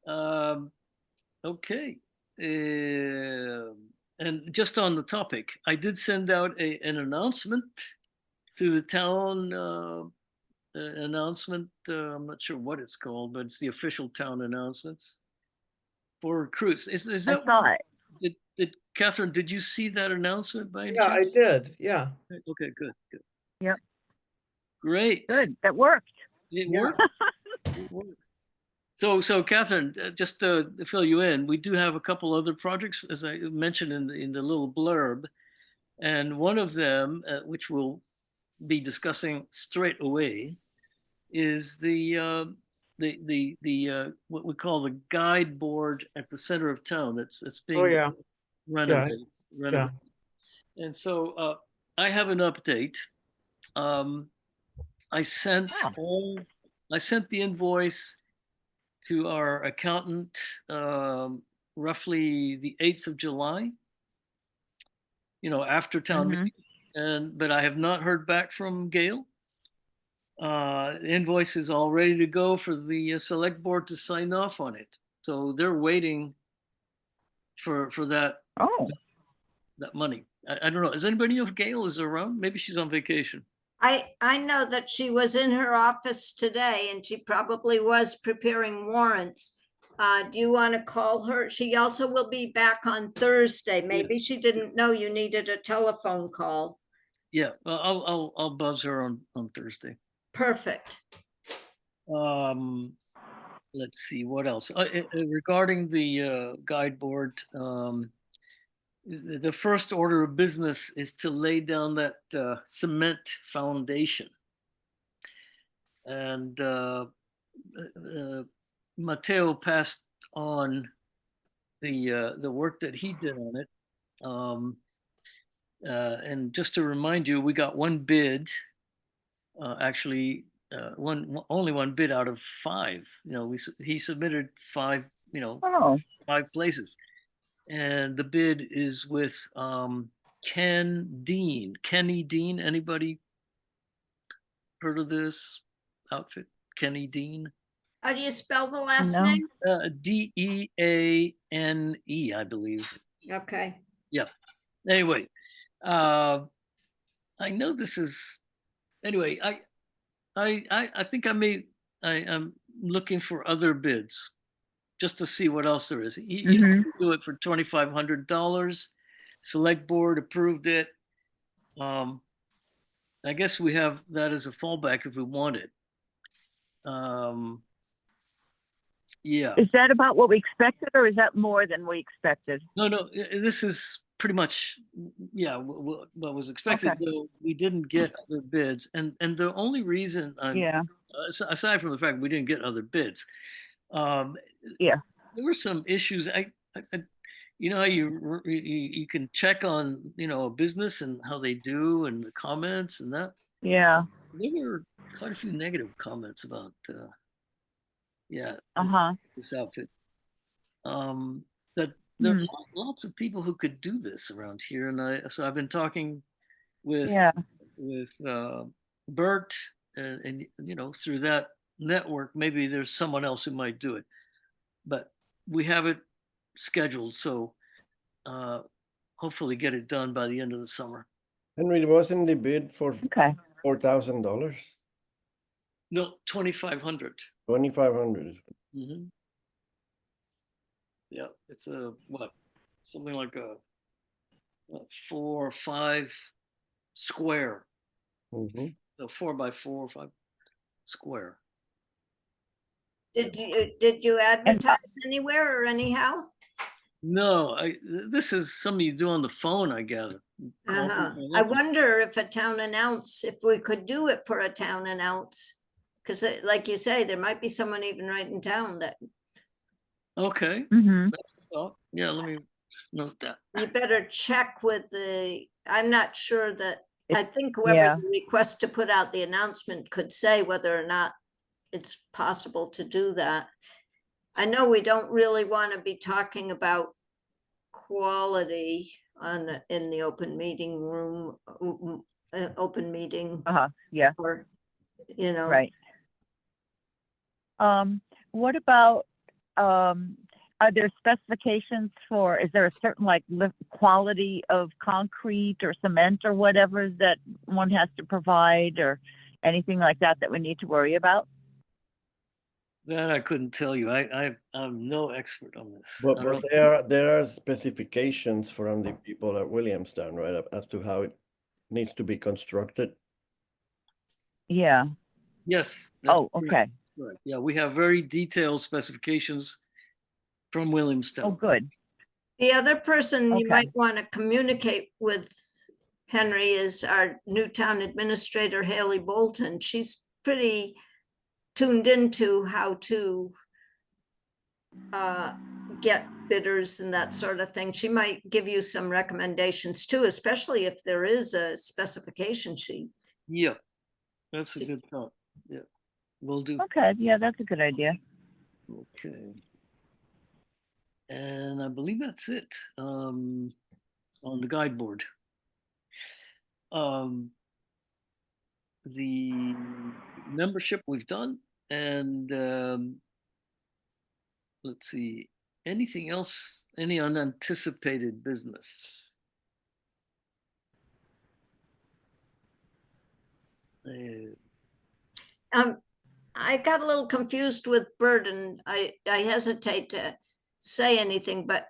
[SPEAKER 1] Okay. And just on the topic, I did send out an announcement through the town announcement. I'm not sure what it's called, but it's the official town announcements for recruits. Is
[SPEAKER 6] I
[SPEAKER 1] that
[SPEAKER 6] saw it.
[SPEAKER 1] did Catherine? Did you see that announcement by any
[SPEAKER 3] Yeah, I
[SPEAKER 1] chance?
[SPEAKER 3] did. Yeah.
[SPEAKER 1] Okay, good, good.
[SPEAKER 6] Yep.
[SPEAKER 1] Great.
[SPEAKER 6] Good. That worked.
[SPEAKER 1] It
[SPEAKER 3] Yeah.
[SPEAKER 1] worked. It worked. So Catherine, just to fill you in, we do have a couple other projects, as I mentioned in the little blurb, and one of them, which we'll be discussing straight away, is the what we call the guide board at the center of town. That's being
[SPEAKER 3] Oh, yeah.
[SPEAKER 1] renovated. And so I have an update. I sent the invoice to our accountant roughly the 8th of July, after town
[SPEAKER 6] Mhm.
[SPEAKER 1] meeting, but I have not heard back from Gail. The invoice is all ready to go for the select board to sign off on it. So they're waiting for that
[SPEAKER 6] Oh.
[SPEAKER 1] money. I don't know. Does anybody know if Gail is around? Maybe she's on vacation.
[SPEAKER 2] I know that she was in her office today and she probably was preparing warrants. Do you want to call her? She also will be back on Thursday. Maybe she didn't know you needed a telephone call.
[SPEAKER 1] Yeah, well, I'll buzz her on Thursday.
[SPEAKER 2] Perfect.
[SPEAKER 1] Let's see what else. Regarding the guide board, the first order of business is to lay down that cement foundation. And Matteo passed on the work that he did on it. And just to remind you, we got one bid. Actually, only one bid out of 5. He submitted 5.
[SPEAKER 6] Oh.
[SPEAKER 1] 5 places, and the bid is with Kenny Dean. Anybody heard of this outfit? Kenny Dean.
[SPEAKER 2] How do you spell the last
[SPEAKER 6] No.
[SPEAKER 2] name?
[SPEAKER 1] Deane, I believe.
[SPEAKER 2] Okay.
[SPEAKER 1] Yeah. Anyway, I know this is. Anyway, I think I'm looking for other bids. just to see what else there is. He
[SPEAKER 6] Mhm.
[SPEAKER 1] offered to do it for $2,500. Select board approved it. I guess we have that as a fallback if we want it. Yeah.
[SPEAKER 6] Is that about what we expected, or is that more than we expected?
[SPEAKER 1] No, this is pretty much, yeah, what was expected,
[SPEAKER 6] Okay.
[SPEAKER 1] though we didn't get other bids. And the only reason,
[SPEAKER 6] Yeah.
[SPEAKER 1] aside from the fact we didn't get other bids, um,
[SPEAKER 6] Yeah.
[SPEAKER 1] there were some issues. You know how you can check on, a business and how they do and the comments and that.
[SPEAKER 6] Yeah.
[SPEAKER 1] There were quite a few negative comments about, yeah,
[SPEAKER 6] Uh-huh.
[SPEAKER 1] this outfit. That there are
[SPEAKER 6] Hmm.
[SPEAKER 1] lots of people who could do this around here, and so I've been talking with
[SPEAKER 6] Yeah.
[SPEAKER 1] with Bert, and through that network, maybe there's someone else who might do it, but we have it scheduled, so uh, hopefully get it done by the end of the summer.
[SPEAKER 4] Henry, wasn't the bid for
[SPEAKER 6] Okay.
[SPEAKER 4] $4,000?
[SPEAKER 1] No, 2,500.
[SPEAKER 4] 2,500.
[SPEAKER 1] Mm-hmm. Yeah, it's something like a 4 or 5 square,
[SPEAKER 4] Mm-hmm.
[SPEAKER 1] so 4 by 4 or 5 square.
[SPEAKER 2] Did you advertise anywhere or anyhow?
[SPEAKER 1] No, this is something you do on the phone, I gather. Call
[SPEAKER 2] Uh-huh.
[SPEAKER 1] people
[SPEAKER 2] I
[SPEAKER 1] up.
[SPEAKER 2] wonder if if we could do it for a town announce. Because like you say, there might be someone even right in town that
[SPEAKER 1] Okay,
[SPEAKER 6] Mm-hmm.
[SPEAKER 1] that's the thought. Yeah, let me note that.
[SPEAKER 2] you better check with I'm not sure that, I think whoever
[SPEAKER 6] Yeah.
[SPEAKER 2] you request to put out the announcement could say whether or not it's possible to do that. I know we don't really want to be talking about quality in the open meeting room, open meeting,
[SPEAKER 6] Uh-huh. Yeah.
[SPEAKER 2] or,
[SPEAKER 6] Right. What about, are there specifications for, is there a certain quality of concrete or cement or whatever that one has to provide, or anything like that we need to worry about?
[SPEAKER 1] That I couldn't tell you. I'm no expert on this.
[SPEAKER 4] But,
[SPEAKER 1] I
[SPEAKER 4] but
[SPEAKER 1] don't-
[SPEAKER 4] there are specifications from the people at Williamstown, right, as to how it needs to be constructed.
[SPEAKER 6] Yeah.
[SPEAKER 1] Yes. that's
[SPEAKER 6] Oh,
[SPEAKER 1] correct,
[SPEAKER 6] okay.
[SPEAKER 1] correct. Yeah, we have very detailed specifications from Williamstown.
[SPEAKER 6] Oh, good.
[SPEAKER 2] the other person you
[SPEAKER 6] Okay.
[SPEAKER 2] might want to communicate with, Henry, is our new town administrator, Haley Bolton. She's pretty tuned into how to get bidders and that sort of thing. She might give you some recommendations too, especially if there is a specification sheet.
[SPEAKER 1] Yeah, that's a good thought. Yeah, will do.
[SPEAKER 6] Okay. Yeah, that's a good idea.
[SPEAKER 1] Okay. And I believe that's it on the guide board. The membership we've done, and let's see, anything else, any unanticipated business?
[SPEAKER 2] I got a little confused with Bert, and I hesitate to say anything, but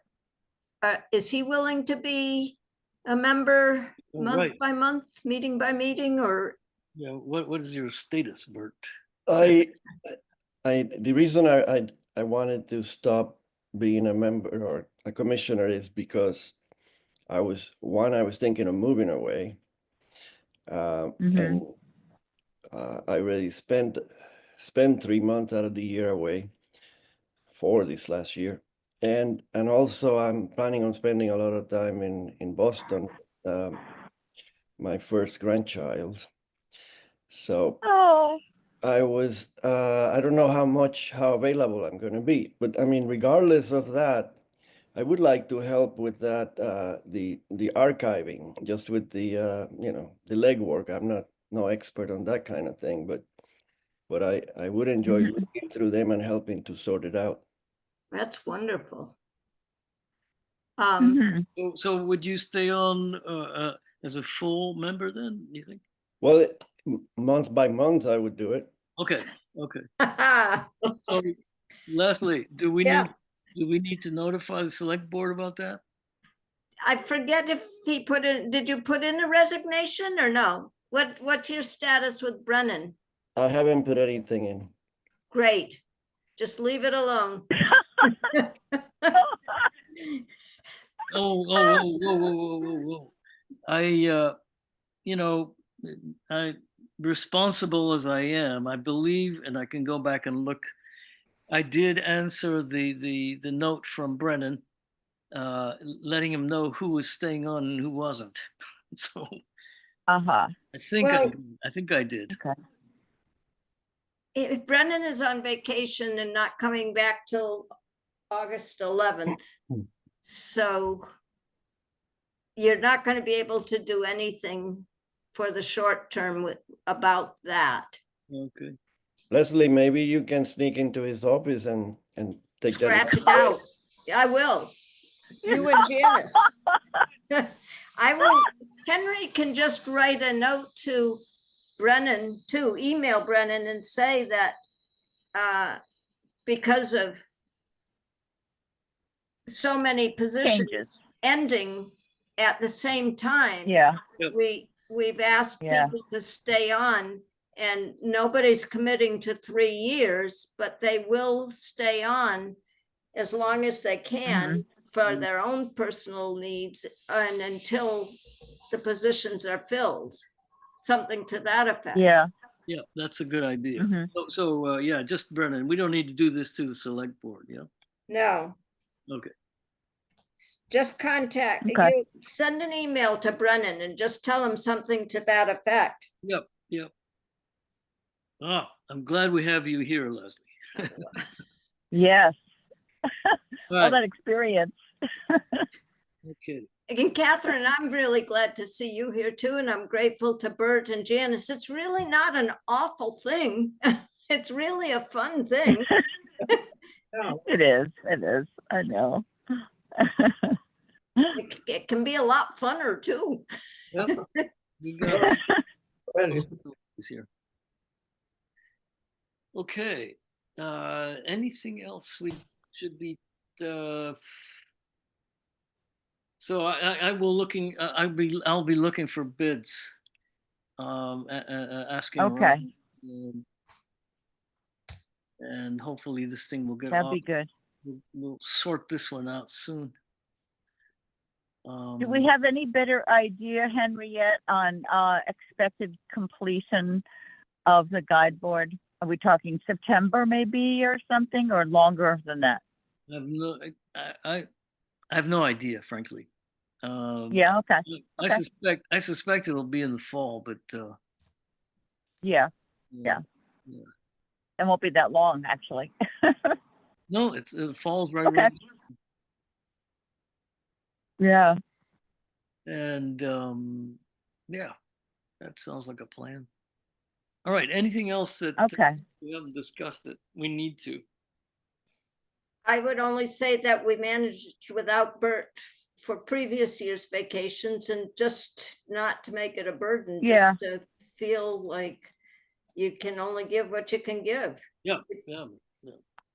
[SPEAKER 2] is he willing to be a member month
[SPEAKER 1] Right.
[SPEAKER 2] by month, meeting by meeting, or?
[SPEAKER 1] Yeah, what is your status, Bert?
[SPEAKER 4] The reason I wanted to stop being a member or a commissioner is because I was thinking of moving away.
[SPEAKER 6] Mhm.
[SPEAKER 4] And I really spent 3 months out of the year away for this last year. And also I'm planning on spending a lot of time in Boston, my first grandchild. So
[SPEAKER 6] Oh.
[SPEAKER 4] I don't know how available I'm going to be, but I mean, regardless of that, I would like to help with that, the archiving, just with the the legwork. I'm no expert on that kind of thing, but I would enjoy
[SPEAKER 6] Mhm.
[SPEAKER 4] looking through them and helping to sort it out.
[SPEAKER 2] That's wonderful.
[SPEAKER 6] Mhm.
[SPEAKER 1] So would you stay on as a full member then, you think?
[SPEAKER 4] Well, month by month, I would do it.
[SPEAKER 1] Okay, okay. So Leslie, do we
[SPEAKER 2] Yeah.
[SPEAKER 1] need to notify the select board about that?
[SPEAKER 2] I forget if he put in, did you put in a resignation or no? What's your status with Brennan?
[SPEAKER 4] I haven't put anything in.
[SPEAKER 2] Great. Just leave it alone.
[SPEAKER 1] Oh, whoa, whoa, whoa, whoa, whoa, whoa. You know, I, responsible as I am, I believe, and I can go back and look, I did answer the note from Brennan, letting him know who was staying on and who wasn't. So
[SPEAKER 6] Uh-huh.
[SPEAKER 2] Well-
[SPEAKER 1] I think I did.
[SPEAKER 6] Okay.
[SPEAKER 2] If Brennan is on vacation and not coming back till August 11th, so you're not going to be able to do anything for the short term about that.
[SPEAKER 1] Okay.
[SPEAKER 2] Leslie,
[SPEAKER 4] Maybe you can sneak into his office and take that.
[SPEAKER 2] Scratch it out. I will. You and Janice. I will, Henry can just write a note to Brennan, to email Brennan and say that because of so many positions
[SPEAKER 6] Changes.
[SPEAKER 2] ending at the same time,
[SPEAKER 6] Yeah.
[SPEAKER 2] we've asked
[SPEAKER 6] Yeah.
[SPEAKER 2] people to stay on, and nobody's committing to 3 years, but they will stay on as long as they can for their own personal needs and until the positions are filled, something to that effect.
[SPEAKER 6] Yeah.
[SPEAKER 1] Yeah, that's a good idea.
[SPEAKER 6] Mhm.
[SPEAKER 1] So yeah, just Brennan, we don't need to do this to the select board, yeah?
[SPEAKER 2] No,
[SPEAKER 1] Okay.
[SPEAKER 2] just contact,
[SPEAKER 6] Okay.
[SPEAKER 2] you send an email to Brennan and just tell him something to that effect.
[SPEAKER 1] Yep. Ah, I'm glad we have you here, Leslie.
[SPEAKER 6] Yes.
[SPEAKER 1] All
[SPEAKER 6] All
[SPEAKER 1] right,
[SPEAKER 6] that experience.
[SPEAKER 1] okay.
[SPEAKER 2] And Catherine, I'm really glad to see you here too, and I'm grateful to Bert and Janice. It's really not an awful thing. It's really a fun thing.
[SPEAKER 6] It is. It is. I know.
[SPEAKER 2] It can be a lot funner too.
[SPEAKER 1] Yep. We got this here. Okay, anything else we should be, so I will looking, I'll be looking for bids. Asking
[SPEAKER 6] Okay.
[SPEAKER 1] around, and hopefully this thing will get
[SPEAKER 6] That'd
[SPEAKER 1] off.
[SPEAKER 6] be good.
[SPEAKER 1] We'll sort this one out soon.
[SPEAKER 6] Do we have any better idea, Henry, yet on expected completion of the guide board? Are we talking September maybe or something, or longer than that?
[SPEAKER 1] I have no idea, frankly.
[SPEAKER 6] Yeah, okay.
[SPEAKER 1] I suspect it'll be in the fall, but
[SPEAKER 6] Yeah,
[SPEAKER 1] yeah.
[SPEAKER 6] it won't be that long, actually.
[SPEAKER 1] No, it falls right
[SPEAKER 6] Okay.
[SPEAKER 1] around.
[SPEAKER 6] Yeah.
[SPEAKER 1] And yeah, that sounds like a plan. All right, anything else that
[SPEAKER 6] Okay.
[SPEAKER 1] we haven't discussed that we need to?
[SPEAKER 2] I would only say that we managed without Bert for previous year's vacations, and just not to make it a burden,
[SPEAKER 6] Yeah.
[SPEAKER 2] just to feel like you can only give what you can give.
[SPEAKER 1] Yeah.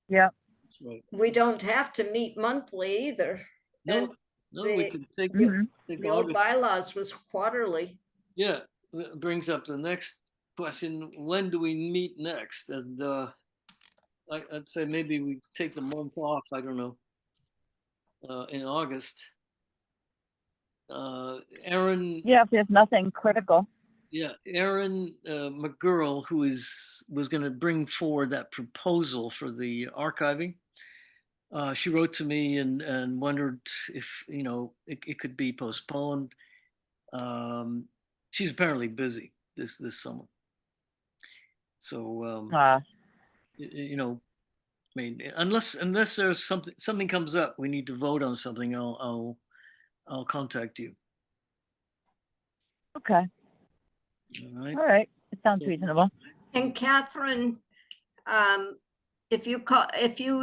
[SPEAKER 6] Yeah.
[SPEAKER 1] That's right.
[SPEAKER 2] We don't have to meet monthly either.
[SPEAKER 1] No, we
[SPEAKER 2] the-
[SPEAKER 1] can take,
[SPEAKER 6] Mhm.
[SPEAKER 1] take
[SPEAKER 2] The old
[SPEAKER 1] August.
[SPEAKER 2] bylaws was quarterly.
[SPEAKER 1] Yeah, that brings up the next question. When do we meet next? And I'd say maybe we take the month off, I don't know, in August. Aaron,
[SPEAKER 6] Yeah, if there's nothing critical.
[SPEAKER 1] yeah, Aaron McGurl, who was going to bring forward that proposal for the archiving. She wrote to me and wondered if, it could be postponed. She's apparently busy this summer. So, I mean, unless there's something comes up, we need to vote on something, I'll contact you.
[SPEAKER 6] Okay.
[SPEAKER 1] All right.
[SPEAKER 6] All right. It sounds
[SPEAKER 1] So-
[SPEAKER 6] reasonable.
[SPEAKER 2] And Catherine, if you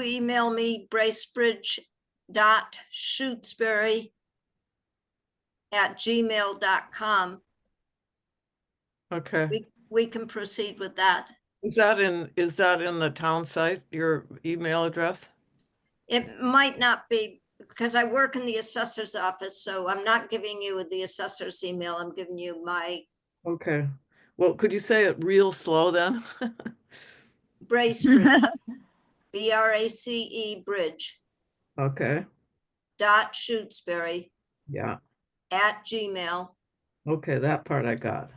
[SPEAKER 2] email me bracebridge.shutesbury@gmail.com,
[SPEAKER 3] Okay,
[SPEAKER 2] we can proceed with that.
[SPEAKER 3] Is that in the town site, your email address?
[SPEAKER 2] It might not be, because I work in the assessor's office, so I'm not giving you the assessor's email. I'm giving you my
[SPEAKER 3] Okay. Well, could you say it real slow then?
[SPEAKER 2] Bracebridge, BRACE Bridge,
[SPEAKER 3] Okay,
[SPEAKER 2] .Shutesbury
[SPEAKER 3] yeah.
[SPEAKER 2] @gmail.
[SPEAKER 3] Okay, that part I got.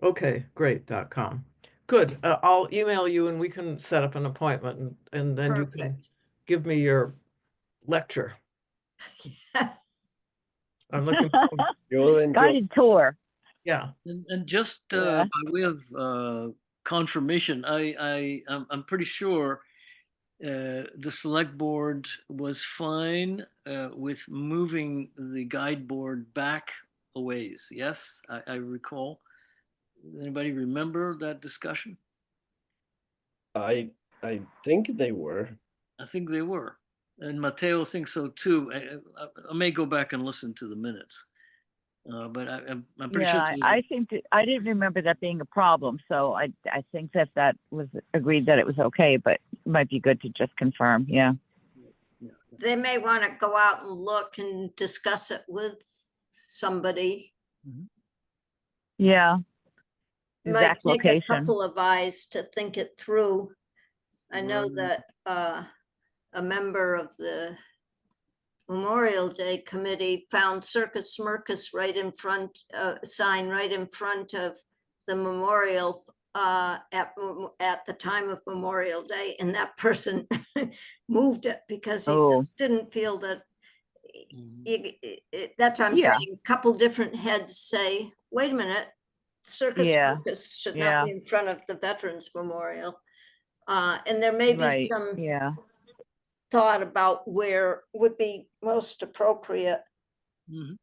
[SPEAKER 3] Okay, great.com. Good. I'll email you and we can set up an appointment and then you can
[SPEAKER 2] Perfect.
[SPEAKER 3] give me your lecture. I'm looking forward.
[SPEAKER 4] You'll enjoy.
[SPEAKER 6] Guided tour.
[SPEAKER 3] Yeah.
[SPEAKER 1] And just
[SPEAKER 6] Yeah.
[SPEAKER 1] by way of confirmation, I'm pretty sure the select board was fine with moving the guide board back a ways. Yes, I recall. Anybody remember that discussion?
[SPEAKER 4] I think they were.
[SPEAKER 1] I think they were, and Matteo thinks so too. I may go back and listen to the minutes, but I'm pretty sure.
[SPEAKER 6] Yeah, I think that, I didn't remember that being a problem, so I think that was agreed that it was okay, but it might be good to just confirm, yeah.
[SPEAKER 2] They may want to go out and look and discuss it with somebody.
[SPEAKER 6] Yeah,
[SPEAKER 2] Might
[SPEAKER 6] exact
[SPEAKER 2] take a
[SPEAKER 6] location.
[SPEAKER 2] couple of eyes to think it through. I know
[SPEAKER 1] Right.
[SPEAKER 2] that a member of the Memorial Day Committee found Circus Smirkus right in front, sign right in front of the memorial at the time of Memorial Day, and that person moved it because he
[SPEAKER 6] Oh.
[SPEAKER 2] just didn't feel that.
[SPEAKER 1] Mhm.
[SPEAKER 2] That's what I'm
[SPEAKER 6] Yeah.
[SPEAKER 2] saying. A couple different heads say, wait a minute, Circus
[SPEAKER 6] Yeah,
[SPEAKER 2] Smirkus should
[SPEAKER 6] yeah.
[SPEAKER 2] not be in front of the Veterans Memorial. And there may be
[SPEAKER 6] Right,
[SPEAKER 2] some
[SPEAKER 6] yeah,
[SPEAKER 2] thought about where would be most appropriate.
[SPEAKER 1] Mhm.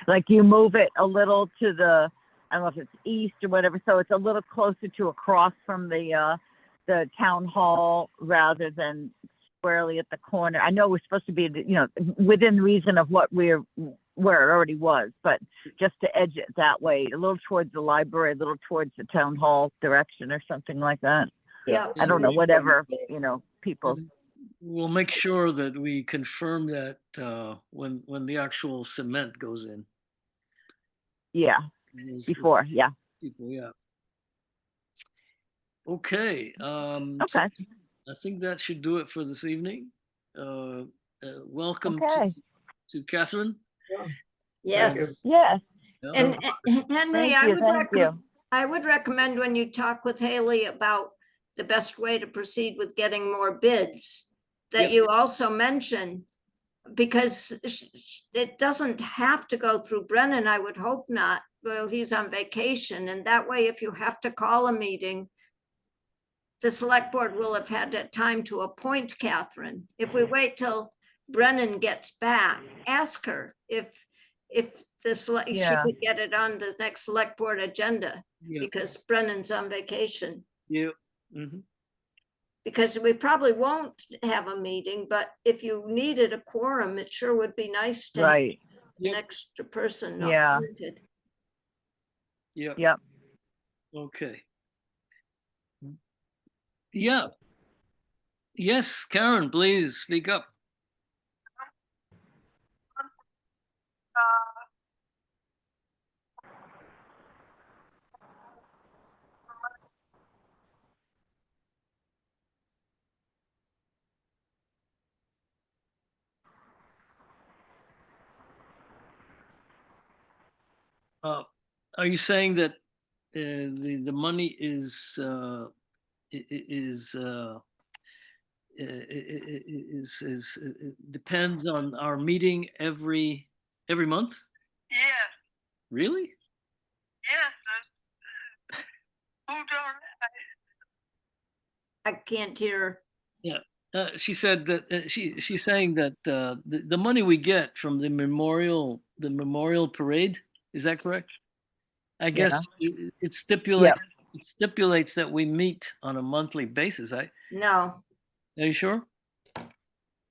[SPEAKER 6] like you move it a little to the, I don't know if it's east or whatever, so it's a little closer to across from the town hall rather than squarely at the corner. I know we're supposed to be, within reason of what where it already was, but just to edge it that way, a little towards the library, a little towards the town hall direction or something like that.
[SPEAKER 2] Yeah.
[SPEAKER 6] I don't know, whatever, people.
[SPEAKER 1] And we'll make sure that we confirm that when the actual cement goes in.
[SPEAKER 6] Yeah,
[SPEAKER 1] Those
[SPEAKER 6] before, yeah.
[SPEAKER 1] people, yeah. Okay.
[SPEAKER 6] Okay,
[SPEAKER 1] I think that should do it for this evening. Welcome
[SPEAKER 6] okay,
[SPEAKER 1] to Catherine.
[SPEAKER 2] Yes.
[SPEAKER 6] yes,
[SPEAKER 1] Yeah.
[SPEAKER 2] And Henry,
[SPEAKER 6] thank you.
[SPEAKER 2] I would recommend when you talk with Haley about the best way to proceed with getting more bids, that
[SPEAKER 1] Yep.
[SPEAKER 2] you also mention, because it doesn't have to go through Brennan, I would hope not. Well, he's on vacation, and that way, if you have to call a meeting, the select board will have had time to appoint Catherine. If we wait till Brennan gets back, ask her if she
[SPEAKER 6] Yeah.
[SPEAKER 2] could get it on the next select board agenda,
[SPEAKER 1] Yeah.
[SPEAKER 2] because Brennan's on vacation.
[SPEAKER 1] Yeah. Mhm.
[SPEAKER 2] Because we probably won't have a meeting, but if you needed a quorum, it sure would be nice to have
[SPEAKER 6] Right,
[SPEAKER 2] an
[SPEAKER 1] Yep.
[SPEAKER 2] extra person
[SPEAKER 6] Yeah.
[SPEAKER 2] appointed.
[SPEAKER 1] Yep.
[SPEAKER 6] yep.
[SPEAKER 1] Okay. Yeah. Yes, Karen, please speak up. Are you saying that the money is depends on our meeting every month?
[SPEAKER 5] Yes,
[SPEAKER 1] Really?
[SPEAKER 5] yes. Who don't?
[SPEAKER 2] I can't hear.
[SPEAKER 1] Yeah. She said that she's saying that the money we get from the memorial parade, is that correct? I guess it stipulates that we meet on a monthly basis. Are
[SPEAKER 2] No,
[SPEAKER 1] you sure?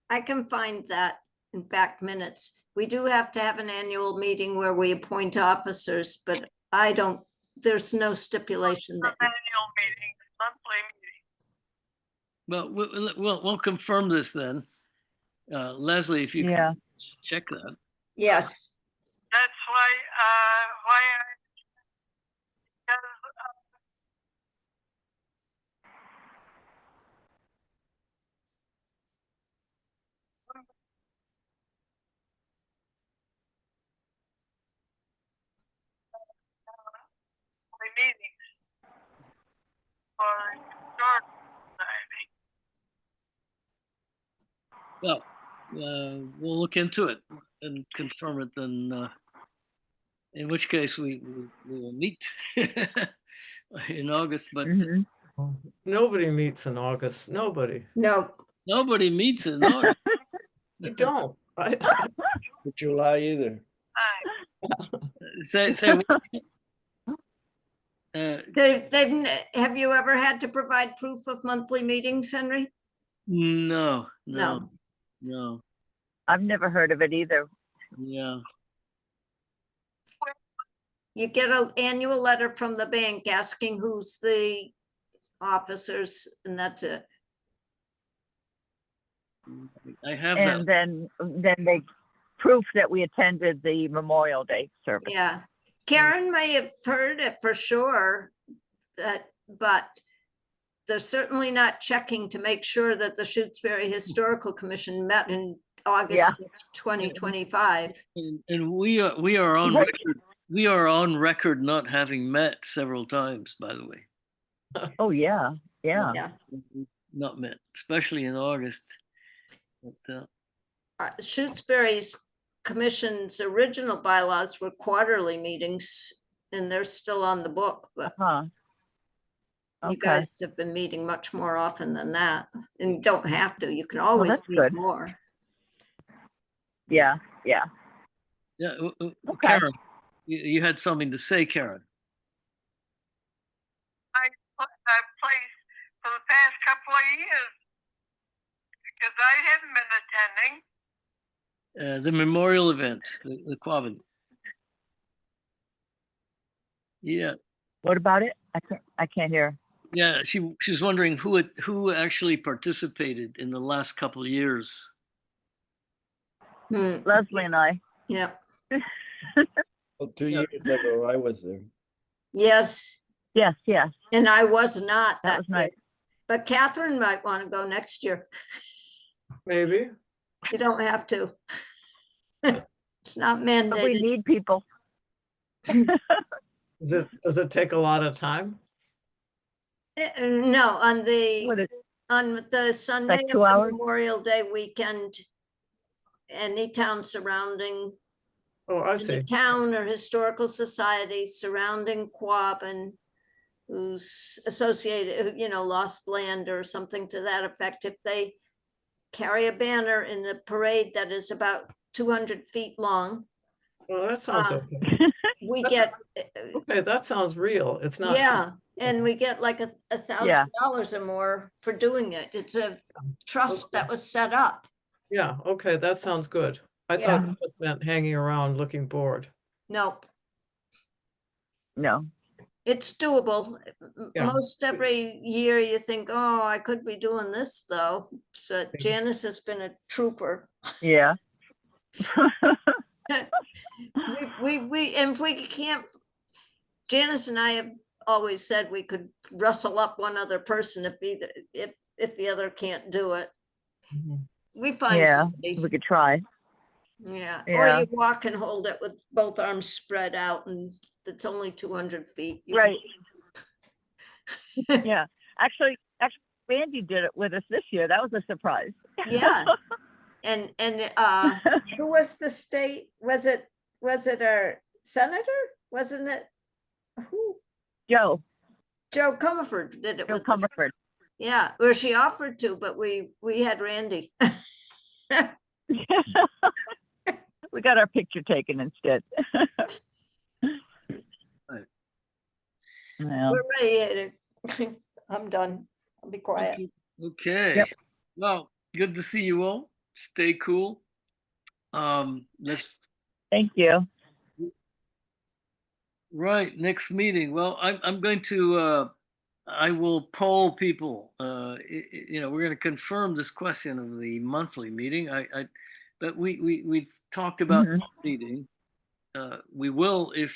[SPEAKER 2] I can find that in back minutes. We do have to have an annual meeting where we appoint officers, but I don't there's no stipulation that,
[SPEAKER 5] Annual meetings, monthly meetings.
[SPEAKER 1] Well, we'll confirm this then. Leslie, if you
[SPEAKER 6] Yeah.
[SPEAKER 1] can check that.
[SPEAKER 2] yes.
[SPEAKER 5] That's why because, monthly meetings for historic society.
[SPEAKER 1] Well, we'll look into it and confirm it then, in which case we will meet in August, but
[SPEAKER 6] Mhm.
[SPEAKER 3] Nobody meets in August. Nobody.
[SPEAKER 2] No,
[SPEAKER 1] nobody meets in August.
[SPEAKER 3] You don't.
[SPEAKER 4] For July either.
[SPEAKER 1] Say what?
[SPEAKER 2] have you ever had to provide proof of monthly meetings, Henry?
[SPEAKER 1] No,
[SPEAKER 2] No.
[SPEAKER 1] no,
[SPEAKER 6] I've never heard of it either.
[SPEAKER 1] yeah.
[SPEAKER 2] You get an annual letter from the bank asking who's the officers, and that's it.
[SPEAKER 1] I have
[SPEAKER 6] And
[SPEAKER 1] that.
[SPEAKER 6] then they proof that we attended the Memorial Day service.
[SPEAKER 2] Yeah. Karen may have heard it for sure, but they're certainly not checking to make sure that the Shutesbury Historical Commission met in August of 2025.
[SPEAKER 1] And we are on
[SPEAKER 6] Right.
[SPEAKER 1] record. We are on record not having met several times, by the way.
[SPEAKER 6] Oh, yeah, yeah.
[SPEAKER 2] Yeah.
[SPEAKER 1] Not met, especially in August. But,
[SPEAKER 2] Shutesbury's commission's original bylaws were quarterly meetings, and they're still on the book, but
[SPEAKER 6] Huh.
[SPEAKER 2] you
[SPEAKER 6] Okay.
[SPEAKER 2] guys have been meeting much more often than that, and you don't have to. You can always
[SPEAKER 6] that's
[SPEAKER 2] meet
[SPEAKER 6] good.
[SPEAKER 2] more.
[SPEAKER 6] Yeah, yeah.
[SPEAKER 1] yeah,
[SPEAKER 6] Okay.
[SPEAKER 1] Karen, you had something to say, Karen.
[SPEAKER 5] I've placed for the past couple of years because I haven't been attending.
[SPEAKER 1] The memorial event, the Quabbin. Yeah,
[SPEAKER 6] What about it? I can't hear.
[SPEAKER 1] yeah. She's wondering who actually participated in the last couple of years.
[SPEAKER 6] Leslie and I.
[SPEAKER 2] Yeah.
[SPEAKER 4] Well, 2
[SPEAKER 1] Yeah.
[SPEAKER 4] years ago, I was there.
[SPEAKER 2] Yes,
[SPEAKER 6] Yes, yes.
[SPEAKER 2] and I was not
[SPEAKER 6] That was nice.
[SPEAKER 2] year. But Catherine might want to go next year.
[SPEAKER 3] Maybe.
[SPEAKER 2] You don't have to. It's not
[SPEAKER 6] But we
[SPEAKER 2] mandated.
[SPEAKER 6] need people.
[SPEAKER 3] Does it take a lot of time?
[SPEAKER 2] No, on
[SPEAKER 6] What
[SPEAKER 2] the
[SPEAKER 6] is
[SPEAKER 2] Sunday of
[SPEAKER 6] 2
[SPEAKER 2] the
[SPEAKER 6] hours?
[SPEAKER 2] Memorial Day weekend, any town surrounding,
[SPEAKER 3] Oh, I
[SPEAKER 2] any
[SPEAKER 3] see.
[SPEAKER 2] town or historical society surrounding Quabbin who's associated, lost land or something to that effect, if they carry a banner in the parade that is about 200 feet long,
[SPEAKER 3] Well, that sounds
[SPEAKER 2] Uh,
[SPEAKER 3] okay.
[SPEAKER 2] we
[SPEAKER 3] That's-
[SPEAKER 2] get,
[SPEAKER 3] Okay, that sounds real. It's not.
[SPEAKER 2] yeah, and we get like $1,000 or more for doing it. It's a trust that was set up.
[SPEAKER 3] Yeah, okay, that sounds good. I
[SPEAKER 2] Yeah.
[SPEAKER 3] thought it just meant hanging around looking bored.
[SPEAKER 2] Nope,
[SPEAKER 6] No.
[SPEAKER 2] it's doable.
[SPEAKER 3] Yeah.
[SPEAKER 2] Most every year you think, oh, I could be doing this though. So Janice has been a trooper.
[SPEAKER 6] Yeah.
[SPEAKER 2] We, and if we can't, Janice and I have always said we could rustle up one other person if the other can't do it.
[SPEAKER 3] Mhm.
[SPEAKER 2] We find
[SPEAKER 6] Yeah,
[SPEAKER 2] somebody.
[SPEAKER 6] we could try.
[SPEAKER 2] Yeah, or
[SPEAKER 6] Yeah.
[SPEAKER 2] you walk and hold it with both arms spread out, and it's only 200 feet. You
[SPEAKER 6] Right.
[SPEAKER 2] can-
[SPEAKER 6] Yeah. Actually, Randy did it with us this year. That was a surprise.
[SPEAKER 2] Yeah. And who was the state? Was it our senator? Wasn't it? Who?
[SPEAKER 6] Joe
[SPEAKER 2] Joe Comerford did it with us.
[SPEAKER 6] Comerford.
[SPEAKER 2] Yeah, or she offered to, but we had Randy.
[SPEAKER 6] We got our picture taken instead.
[SPEAKER 1] Right.
[SPEAKER 6] Well,
[SPEAKER 2] We're ready to, I'm done. I'll be quiet.
[SPEAKER 1] Okay.
[SPEAKER 6] Yep.
[SPEAKER 1] Well, good to see you all. Stay cool.
[SPEAKER 6] thank you.
[SPEAKER 1] Right, next meeting. Well, I'm going to, I will poll people. We're going to confirm this question of the monthly meeting. But we talked about
[SPEAKER 6] Mhm.
[SPEAKER 1] meeting. We will if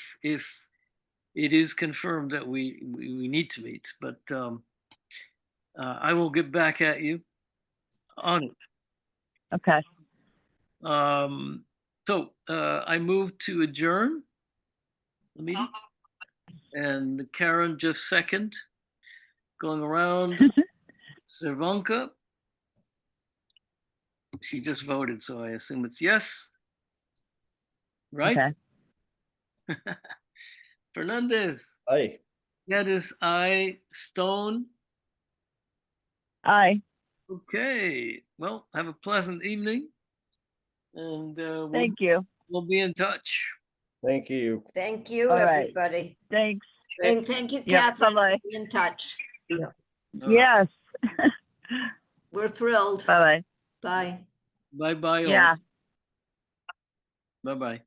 [SPEAKER 1] it is confirmed that we need to meet. But I will get back at you on it.
[SPEAKER 6] Okay.
[SPEAKER 1] So I move to adjourn the meeting, and Karen just second. Going around, Cervonka. She just voted, so I assume it's yes. Right?
[SPEAKER 6] Okay.
[SPEAKER 1] Fernandez.
[SPEAKER 4] Aye.
[SPEAKER 1] That is I. Stone.
[SPEAKER 6] Aye.
[SPEAKER 1] Okay. Well, have a pleasant evening, and
[SPEAKER 6] Thank you.
[SPEAKER 1] we'll be in touch.
[SPEAKER 4] Thank you.
[SPEAKER 2] Thank you,
[SPEAKER 6] All right.
[SPEAKER 2] everybody.
[SPEAKER 6] Thanks.
[SPEAKER 2] And thank you,
[SPEAKER 6] Yep,
[SPEAKER 2] Catherine, for
[SPEAKER 6] bye-bye.
[SPEAKER 2] being in touch.
[SPEAKER 1] All right.
[SPEAKER 6] Yes.
[SPEAKER 2] We're thrilled.
[SPEAKER 6] Bye-bye.
[SPEAKER 2] Bye.
[SPEAKER 1] Bye bye.
[SPEAKER 6] Yeah.
[SPEAKER 1] Bye bye.